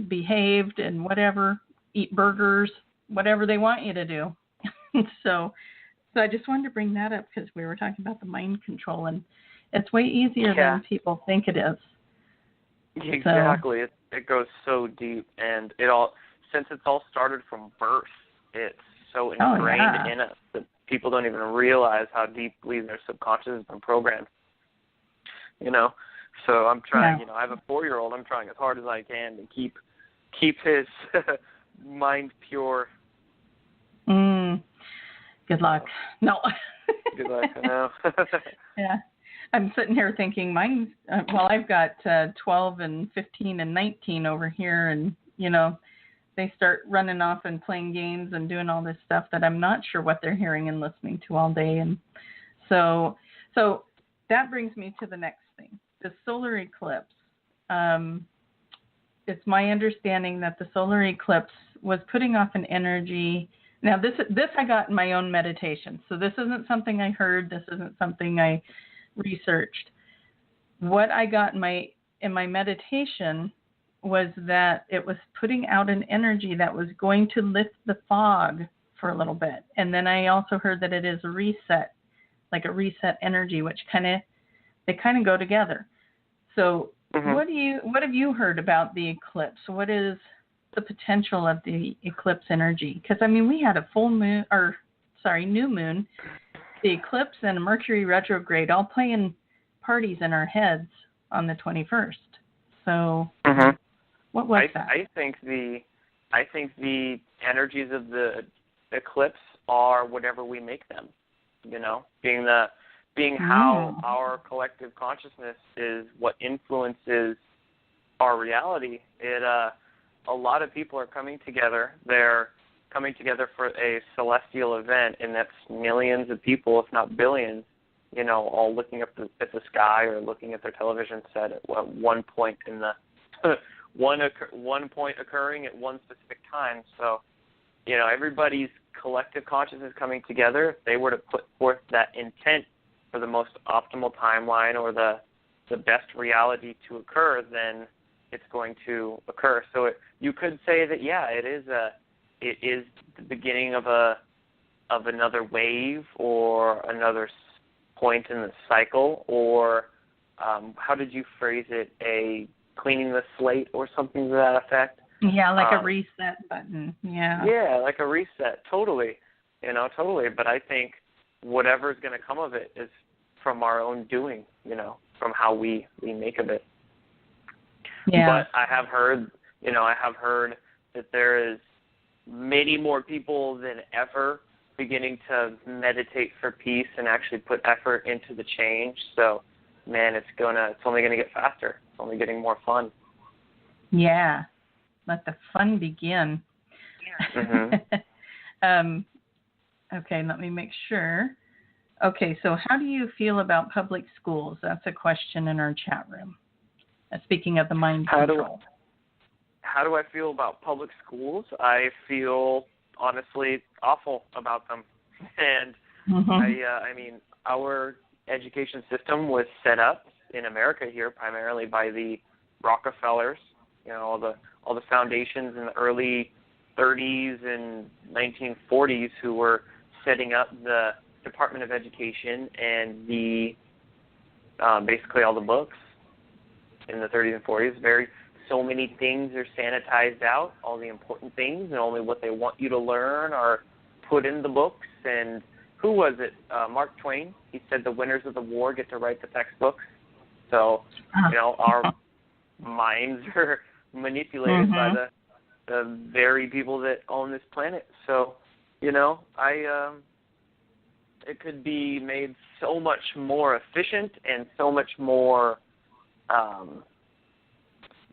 S1: behaved and whatever, eat burgers, whatever they want you to do. So I just wanted to bring that up because we were talking about the mind control, and it's way easier than people think it is.
S2: Exactly. So, it goes so deep, and since it's all started from birth, it's so ingrained in us that people don't even realize how deeply their subconscious has been programmed. So I'm trying. I have a 4-year-old. I'm trying as hard as I can to keep his mind pure.
S1: Good luck. No.
S2: Good luck. I know.
S1: Yeah. I'm sitting here thinking I've got 12 and 15 and 19 over here, and, they start running off and playing games and doing all this stuff that I'm not sure what they're hearing and listening to all day. And so that brings me to the next thing, the solar eclipse. It's my understanding that the solar eclipse was putting off an energy. Now, this I got in my own meditation. So this isn't something I heard. This isn't something I researched. What I got in my meditation was that it was putting out an energy that was going to lift the fog for a little bit. And then I also heard that it is a reset, like a reset energy, which they kind of go together. So what have you heard about the eclipse? What is the potential of the eclipse energy? Because we had a new moon, the eclipse, and a Mercury retrograde all playing parties in our heads on the 21st. So what was that? I think
S2: the energies of the eclipse are whatever we make them. Being how our collective consciousness is what influences our reality. A lot of people are coming together. They're coming together for a celestial event, and that's millions of people, if not billions, all looking up at the sky or looking at their television set at one point in the one point occurring at one specific time. So, everybody's collective consciousness coming together. If they were to put forth that intent for the most optimal timeline or the best reality to occur, then it's going to occur. So you could say that, it is the beginning of another wave or another point in the cycle, or how did you phrase it? A cleaning the slate or something to that effect?
S1: Yeah, like a reset button. Yeah.
S2: Yeah, like a reset. Totally. Totally. But I think whatever's going to come of it is from our own doing, from how we make of it.
S1: Yeah.
S2: But I have heard that there is many more people than ever beginning to meditate for peace and actually put effort into the change. So, man, it's only gonna get faster. It's only getting more fun.
S1: Yeah. Let the fun begin.
S2: Mm-hmm.
S1: Okay, let me make sure. Okay, so how do you feel about public schools? That's a question in our chat room. Speaking of the mind control.
S2: How do I feel about public schools? I feel, honestly, awful about them. And I mean, our education system was set up in America here primarily by the Rockefellers, all the foundations in the early 30s and 1940s who were setting up the Department of Education and the basically all the books in the 30s and 40s. So many things are sanitized out, all the important things, and only what they want you to learn are put in the books. And who was it? Mark Twain. He said the winners of the war get to write the textbooks. So, our minds are manipulated by the very people that own this planet. So, it could be made so much more efficient and so much more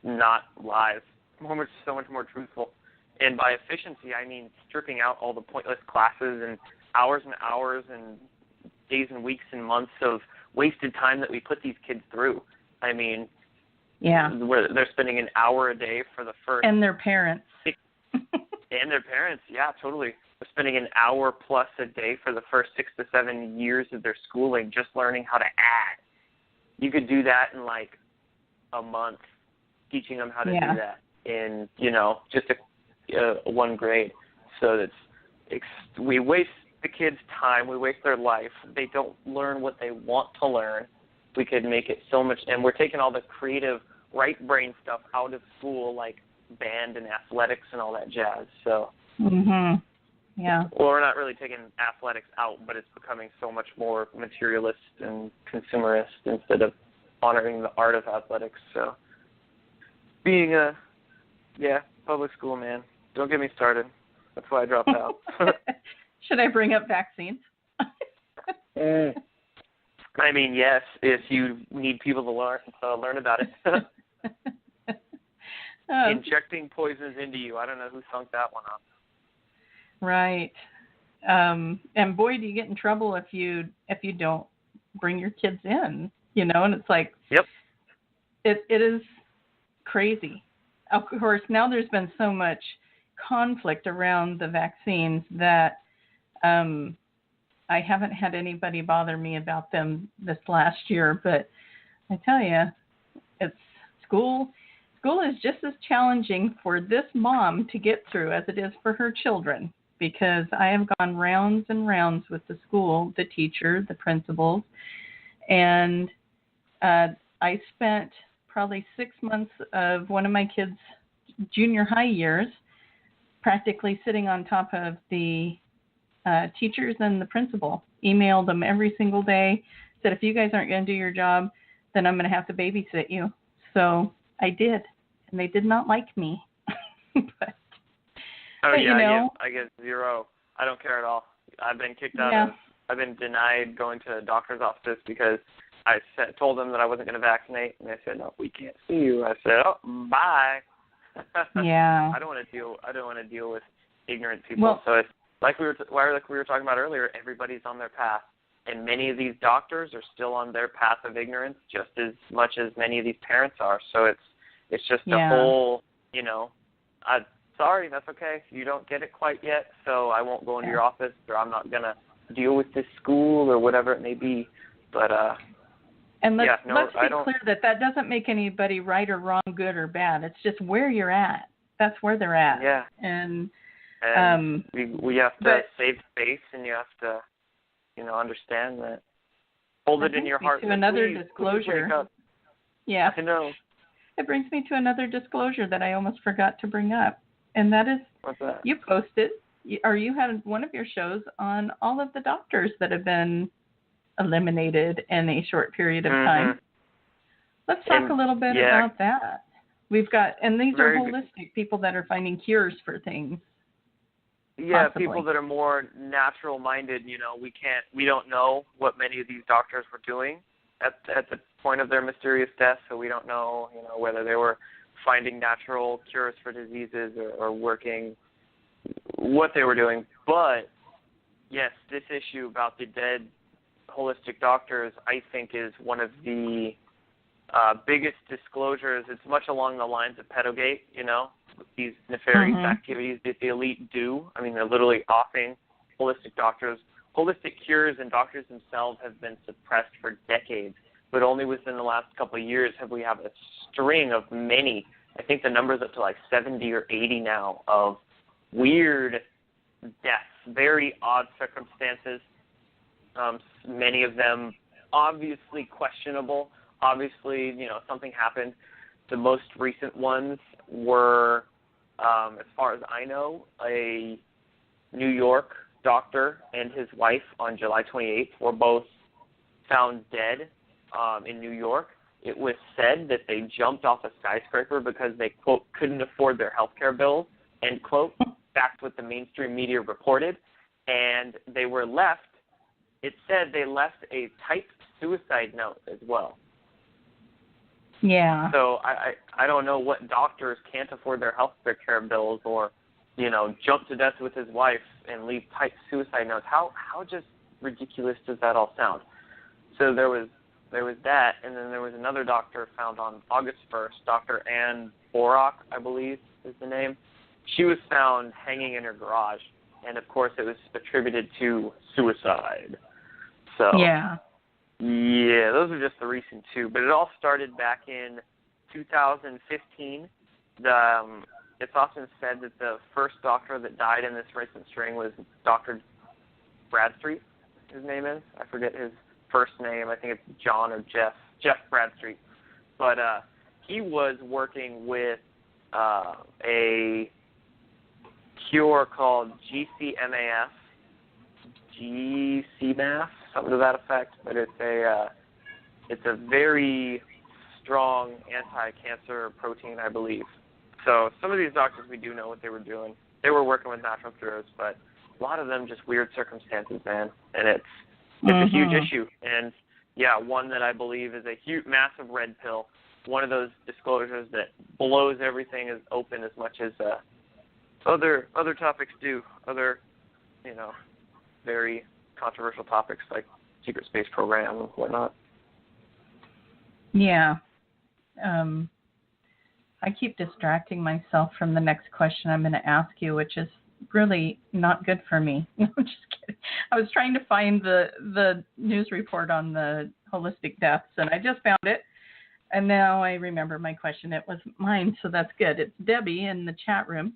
S2: not live, so much more truthful. And by efficiency, I mean stripping out all the pointless classes and hours and days and weeks and months of wasted time that we put these kids through. I mean, where they're spending an hour a day for the first...
S1: And their parents.
S2: And their parents, yeah, totally. They're spending an hour plus a day for the first 6 to 7 years of their schooling just learning how to add. You could do that in like a month, teaching them how to do that in, just a one grade. So we waste the kids' time, we waste their life. They don't learn what they want to learn. We could make it so much, and we're taking all the creative right brain stuff out of school, like band and athletics and all that jazz. So,
S1: yeah.
S2: Well, we're not really taking athletics out, but it's becoming so much more materialist and consumerist instead of honoring the art of athletics. So, being public school, man. Don't get me started. That's why I dropped out.
S1: Should I bring up vaccines?
S2: I mean, yes, if you need people to learn about it. Injecting poisons into you. I don't know who thunk that one up.
S1: Right. And boy, do you get in trouble if you don't bring your kids in, and it's like,
S2: yep.
S1: It is crazy. Of course, now there's been so much conflict around the vaccines that I haven't had anybody bother me about them this last year, but I tell you, it's school is just as challenging for this mom to get through as it is for her children, because I have gone rounds and rounds with the school, the teacher, the principals, and I spent probably 6 months of one of my kids' junior high years practically sitting on top of the teachers and the principal, emailed them every single day, said, if you guys aren't going to do your job, then I'm going to have to babysit you. So I did, and they did not like me. but
S2: I get zero. I don't care at all. I've been kicked out I've been denied going to a doctor's office because I told them that I wasn't going to vaccinate, and they said, no, we can't see you. I said, oh, bye.
S1: Yeah.
S2: I don't want to deal with ignorant people. Well, so it's like we were talking about earlier, everybody's on their path, and many of these doctors are still on their path of ignorance just as much as many of these parents are. So it's just a whole, sorry, that's okay. You don't get it quite yet, so I won't go into your office, or I'm not going to deal with this school or whatever it may be. But
S1: and let's be clear that doesn't make anybody right or wrong, good or bad. It's just where you're at. That's where they're at.
S2: Yeah.
S1: And
S2: we have to save space, and you have to, understand that. Hold it in your heart.
S1: To another disclosure. Yeah.
S2: I know.
S1: It brings me to another disclosure that I almost forgot to bring up, and that is,
S2: What's that?
S1: you posted, or you had one of your shows on all of the doctors that have been eliminated in a short period of time. Let's talk a little bit about that. We've got, and these are holistic people that are finding cures for things.
S2: Yeah,
S1: possibly.
S2: People that are more natural minded. We don't know what many of these doctors were doing at the point of their mysterious death, so we don't know, whether they were finding natural cures for diseases or working, what they were doing. But yes, this issue about the dead holistic doctors, I think, is one of the biggest disclosures. It's much along the lines of pedogate, these nefarious activities that the elite do. I mean, they're literally offing holistic doctors. Holistic cures and doctors themselves have been suppressed for decades, but only within the last couple of years have we have a string of many. I think the number's up to like 70 or 80 now of weird deaths, very odd circumstances. Many of them obviously questionable. Obviously, something happened. The most recent ones were, as far as I know, a New York doctor and his wife on July 28th were both found dead in New York. It was said that they jumped off a skyscraper because they, quote, couldn't afford their health care bills, end quote. That's what the mainstream media reported. And they were left, it said they left a typed suicide note as well.
S1: Yeah.
S2: So I don't know what doctors can't afford their health care bills or, jump to death with his wife and leave typed suicide notes. How just ridiculous does that all sound? So there was that, and then there was another doctor found on August 1st, Dr. Ann Borak, I believe is the name. She was found hanging in her garage, and of course it was attributed to suicide. So
S1: yeah,
S2: those are just the recent two. But it all started back in 2015. It's often said that the first doctor that died in this recent string was Dr. Bradstreet, his name is. I forget his first name. I think it's John or Jeff Bradstreet. But he was working with a cure called GCMAF, something to that effect. But it's a very strong anti-cancer protein, I believe. So some of these doctors, we do know what they were doing. They were working with natural cures, but a lot of them just weird circumstances, man. And it's a huge issue. And, one that I believe is a huge, massive red pill. One of those disclosures that blows everything is open as much as other topics do. Other, very controversial topics like secret space program and whatnot.
S1: Yeah. I keep distracting myself from the next question I'm going to ask you, which is really not good for me. I'm just kidding. I was trying to find the news report on the holistic deaths, and I just found it. And now I remember my question. It was mine, so that's good. It's Debbie in the chat room.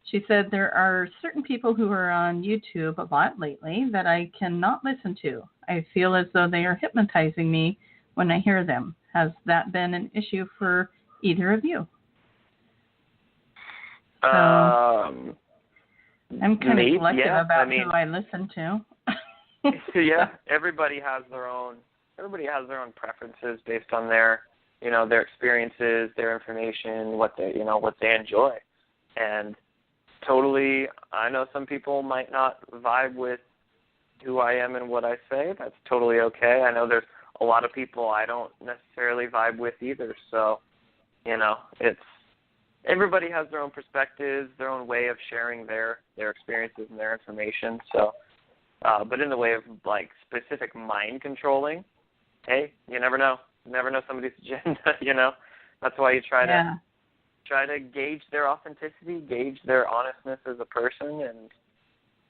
S1: She said, there are certain people who are on YouTube a lot lately that I cannot listen to. I feel as though they are hypnotizing me when I hear them. Has that been an issue for either of you? So, I'm kind of selective about who I listen to.
S2: Yeah, everybody has their own preferences based on their experiences, their information, what they enjoy. And totally, I know some people might not vibe with who I am and what I say. That's totally okay. I know there's a lot of people I don't necessarily vibe with either. So, it's everybody has their own perspectives, their own way of sharing their experiences and their information. So, but in the way of like specific mind controlling, hey, you never know. You never know somebody's agenda. That's why you try to gauge their authenticity, gauge their honestness as a person, and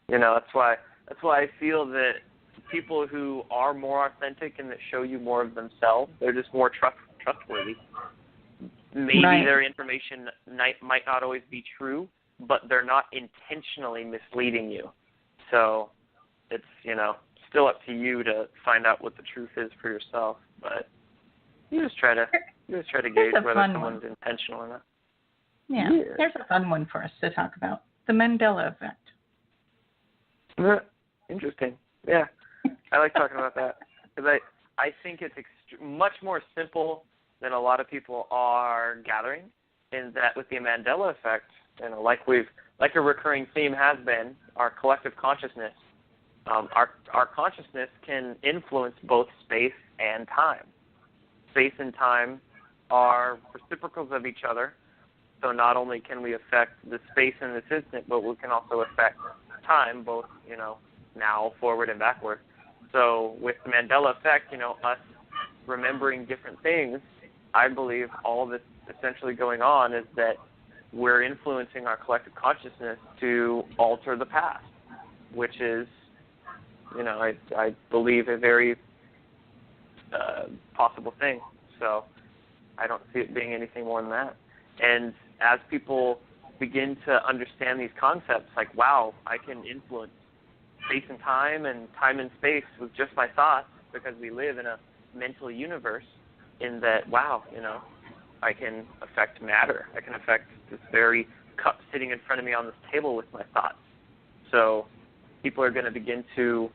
S2: that's why I feel that people who are more authentic and that show you more of themselves, they're just more trustworthy. Maybe their information might not always be true, but they're not intentionally misleading you. So it's, still up to you to find out what the truth is for yourself. But you just try to Just try to gauge whether someone's
S1: one.
S2: intentional or not.
S1: Yeah, here's a fun one for us to talk about. The Mandela effect.
S2: Interesting. Yeah, I like talking about that because I think it's much more simple than a lot of people are gathering. In that, with the Mandela effect, like a recurring theme has been, our collective consciousness. Our consciousness can influence both space and time. Space and time are reciprocals of each other. So not only can we affect the space in this instant, but we can also affect time, both, now, forward, and backward. So with the Mandela effect, us remembering different things, I believe all that's essentially going on is that we're influencing our collective consciousness to alter the past, which is, I believe a very possible thing. So I don't see it being anything more than that. And as people begin to understand these concepts, like, wow, I can influence space and time and space with just my thoughts, because we live in a mental universe, in that, wow, I can affect matter. I can affect this very cup sitting in front of me on this table with my thoughts. So people are going to begin to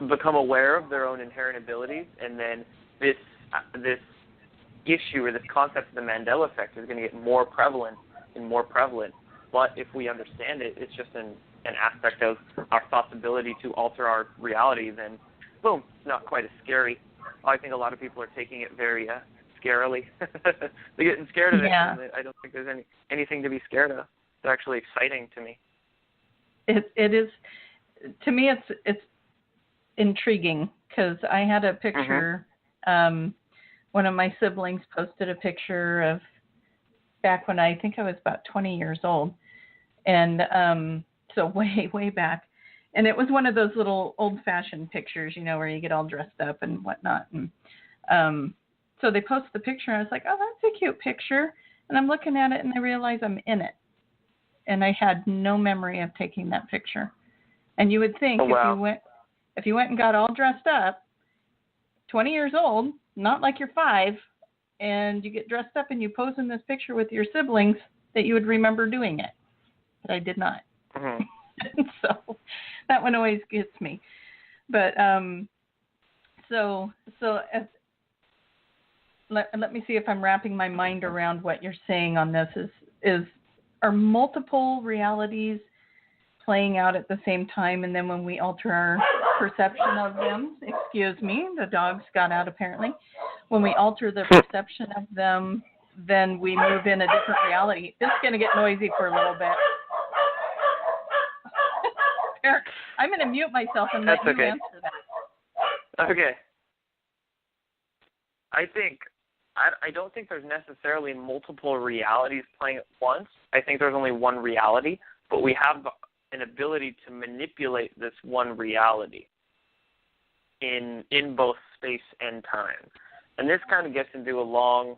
S2: become aware of their own inherent abilities, and then this issue or this concept of the Mandela effect is going to get more prevalent and more prevalent. But if we understand it, it's just an aspect of our thought's ability to alter our reality, then boom, it's not quite as scary. I think a lot of people are taking it very scarily. They're getting scared of it.
S1: Yeah.
S2: And I don't think there's anything to be scared of. It's actually exciting to me.
S1: It is, to me, it's intriguing, because I had a picture. One of my siblings posted a picture of back when I think I was about 20 years old, and so way back, and it was one of those little old-fashioned pictures, where you get all dressed up and whatnot. And so they posted the picture, and I was like, oh, that's a cute picture. And I'm looking at it, and I realize I'm in it, and I had no memory of taking that picture. And you would think, if you went and got all dressed up, 20 years old, not like you're 5, and you get dressed up and you pose in this picture with your siblings, that you would remember doing it. But I did not.
S2: Mm-hmm.
S1: So that one always gets me. But let me see if I'm wrapping my mind around what you're saying on this. Are multiple realities playing out at the same time, and then when we alter our perception of them, excuse me, the dogs got out apparently, when we alter the perception of them, then we move in a different reality. This is going to get noisy for a little bit. Eric, I'm going to mute myself and let you answer that.
S2: Okay. I don't think there's necessarily multiple realities playing at once. I think there's only one reality, but we have an ability to manipulate this one reality in both space and time. And this kind of gets into a long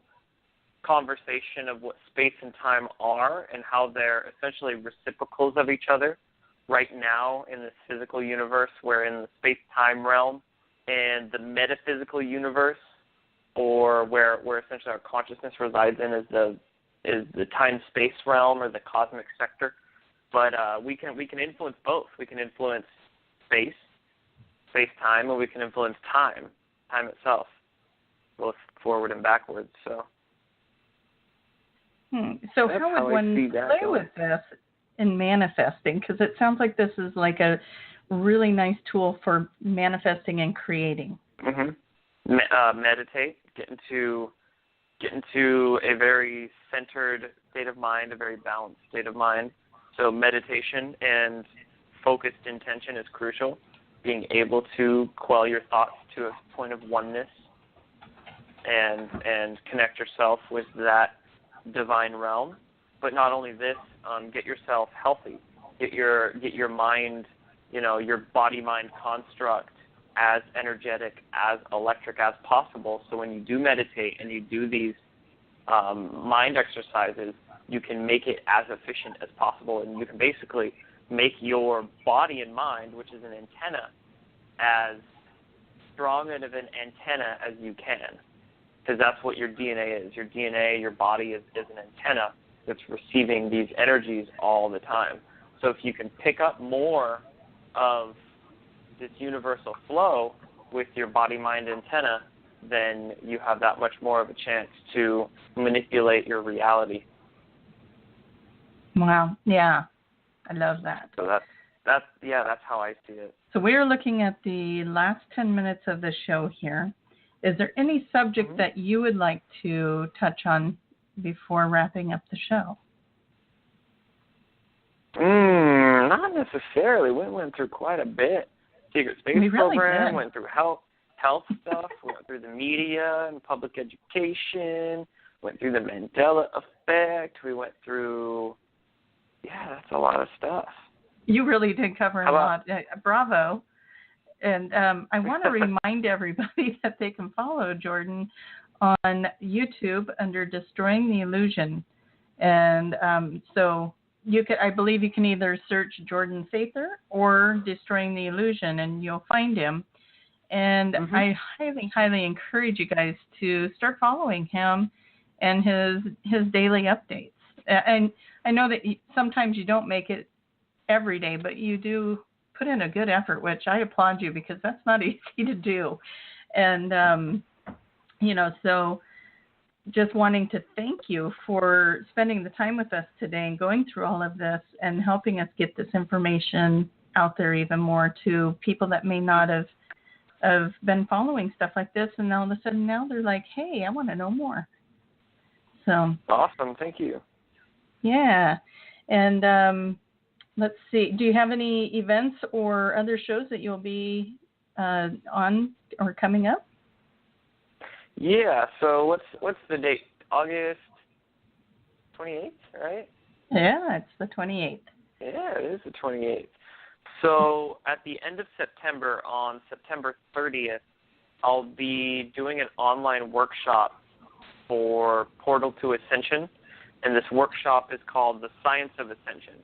S2: conversation of what space and time are and how they're essentially reciprocals of each other. Right now in this physical universe, we're in the space-time realm, and the metaphysical universe, or where essentially our consciousness resides in, is the time-space realm, or the cosmic sector. But we can influence both. We can influence space-time, or we can influence time itself, both forward and backwards. So
S1: how would one play with this in manifesting? Because it sounds like this is like a really nice tool for manifesting and creating.
S2: Meditate, get into a very centered state of mind, a very balanced state of mind. So meditation and focused intention is crucial. Being able to quell your thoughts to a point of oneness and connect yourself with that divine realm. But not only this, get yourself healthy. Get your mind, your body-mind construct as energetic, as electric as possible. So when you do meditate and you do these mind exercises, you can make it as efficient as possible, and you can basically make your body and mind, which is an antenna, as strong of an antenna as you can. because that's what your DNA is. Your DNA, your body is an antenna that's receiving these energies all the time. So if you can pick up more of this universal flow with your body-mind antenna, then you have that much more of a chance to manipulate your reality.
S1: Wow. Yeah. I love that.
S2: So that's how I see it.
S1: So we're looking at the last 10 minutes of the show here. Is there any subject that you would like to touch on before wrapping up the show?
S2: Not necessarily. We went through quite a bit. Secret Space Program, went through health stuff, we went through the media and public education, went through the Mandela effect, we went through, that's a lot of stuff.
S1: You really did cover a lot. Bravo. And I want to remind everybody that they can follow Jordan on YouTube under Destroying the Illusion. And so I believe you can either search Jordan Sather or Destroying the Illusion, and you'll find him. And I highly, highly encourage you guys to start following him and his daily updates. And I know that sometimes you don't make it every day, but you do put in a good effort, which I applaud you, because that's not easy to do. And, so just wanting to thank you for spending the time with us today and going through all of this and helping us get this information out there even more to people that may not have been following stuff like this, and all of a sudden now they're like, hey, I want to know more. So
S2: awesome. Thank you.
S1: Yeah. And let's see, do you have any events or other shows that you'll be on or coming up?
S2: Yeah, so what's the date? August 28th, right?
S1: Yeah, it's the 28th.
S2: Yeah, it is the 28th. So at the end of September, on September 30th, I'll be doing an online workshop for Portal to Ascension, and this workshop is called The Science of Ascension.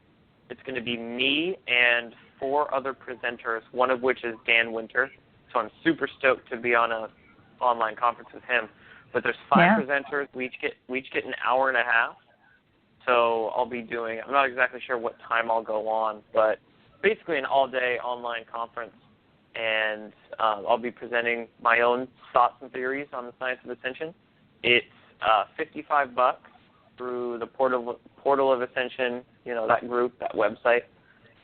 S2: It's going to be me and 4 other presenters, one of which is Dan Winter, so I'm super stoked to be on an online conference with him. But there's 5 presenters. We each get an hour and a half. So I'll be doing, I'm not exactly sure what time I'll go on, but basically an all-day online conference. And I'll be presenting my own thoughts and theories on the science of ascension. It's $55 through the Portal of Ascension, that group, that website.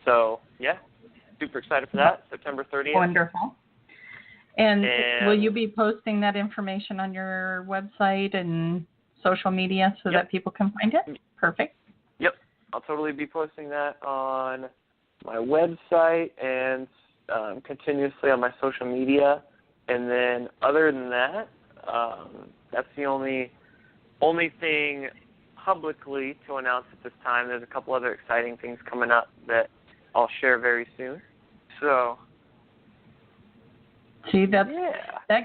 S2: So, yeah, super excited for that, September 30th.
S1: Wonderful. And will you be posting that information on your website and social media so that people can find it? Perfect.
S2: Yep. I'll totally be posting that on my website and continuously on my social media. And then other than that, that's the only thing publicly to announce at this time. There's a couple other exciting things coming up that I'll share very soon. So,
S1: see, that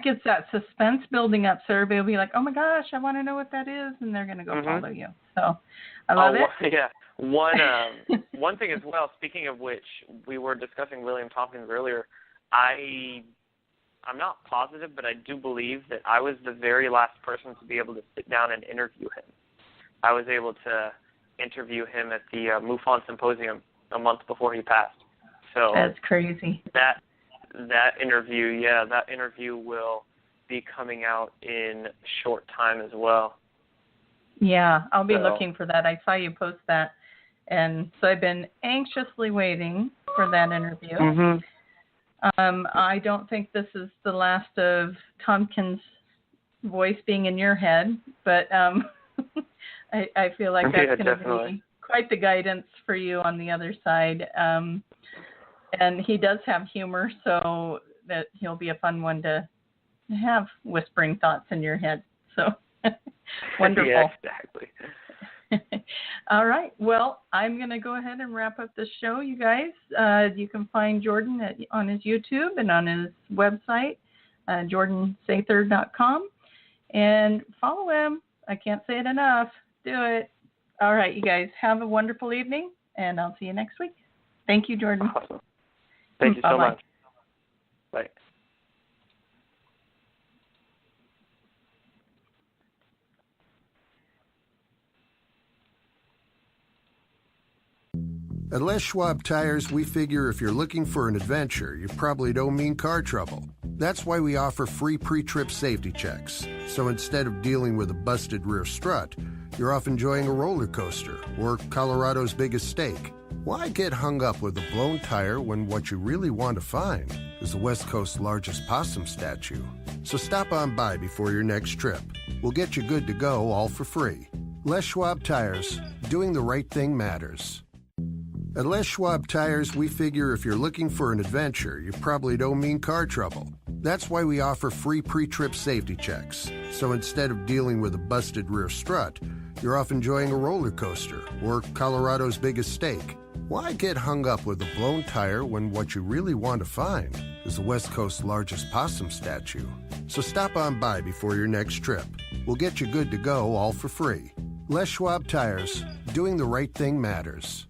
S1: gets that suspense building up, so everybody will be like, oh my gosh, I want to know what that is, and they're going to go follow you. So I love it.
S2: Yeah. One thing as well, speaking of which, we were discussing William Tompkins earlier. I'm not positive, but I do believe that I was the very last person to be able to sit down and interview him. I was able to interview him at the MUFON Symposium a month before he passed. So
S1: that's crazy.
S2: That interview will be coming out in a short time as well.
S1: Yeah, I'll be looking for that. I saw you post that, and so I've been anxiously waiting for that interview. I don't think this is the last of Tompkins' voice being in your head, but I feel like that's going to be quite the guidance for you on the other side. And he does have humor, so that he'll be a fun one to have whispering thoughts in your head. So wonderful.
S2: Yeah, exactly.
S1: All right. Well, I'm going to go ahead and wrap up the show, you guys. You can find Jordan on his YouTube and on his website, jordansather.com. And follow him. I can't say it enough. Do it. All right, you guys. Have a wonderful evening, and I'll see you next week. Thank you, Jordan.
S2: Awesome. Thank you so much. Bye.
S4: At Les Schwab Tires, we figure if you're looking for an adventure, you probably don't mean car trouble. That's why we offer free pre-trip safety checks. So instead of dealing with a busted rear strut, you're off enjoying a roller coaster or Colorado's biggest steak. Why get hung up with a blown tire when what you really want to find is the West Coast's largest possum statue? So stop on by before your next trip. We'll get you good to go, all for free. Les Schwab Tires. Doing the right thing matters. At Les Schwab Tires, we figure if you're looking for an adventure, you probably don't mean car trouble. That's why we offer free pre-trip safety checks. So instead of dealing with a busted rear strut, you're off enjoying a roller coaster or Colorado's biggest steak. Why get hung up with a blown tire when what you really want to find is the West Coast's largest possum statue? So stop on by before your next trip. We'll get you good to go, all for free. Les Schwab Tires. Doing the right thing matters.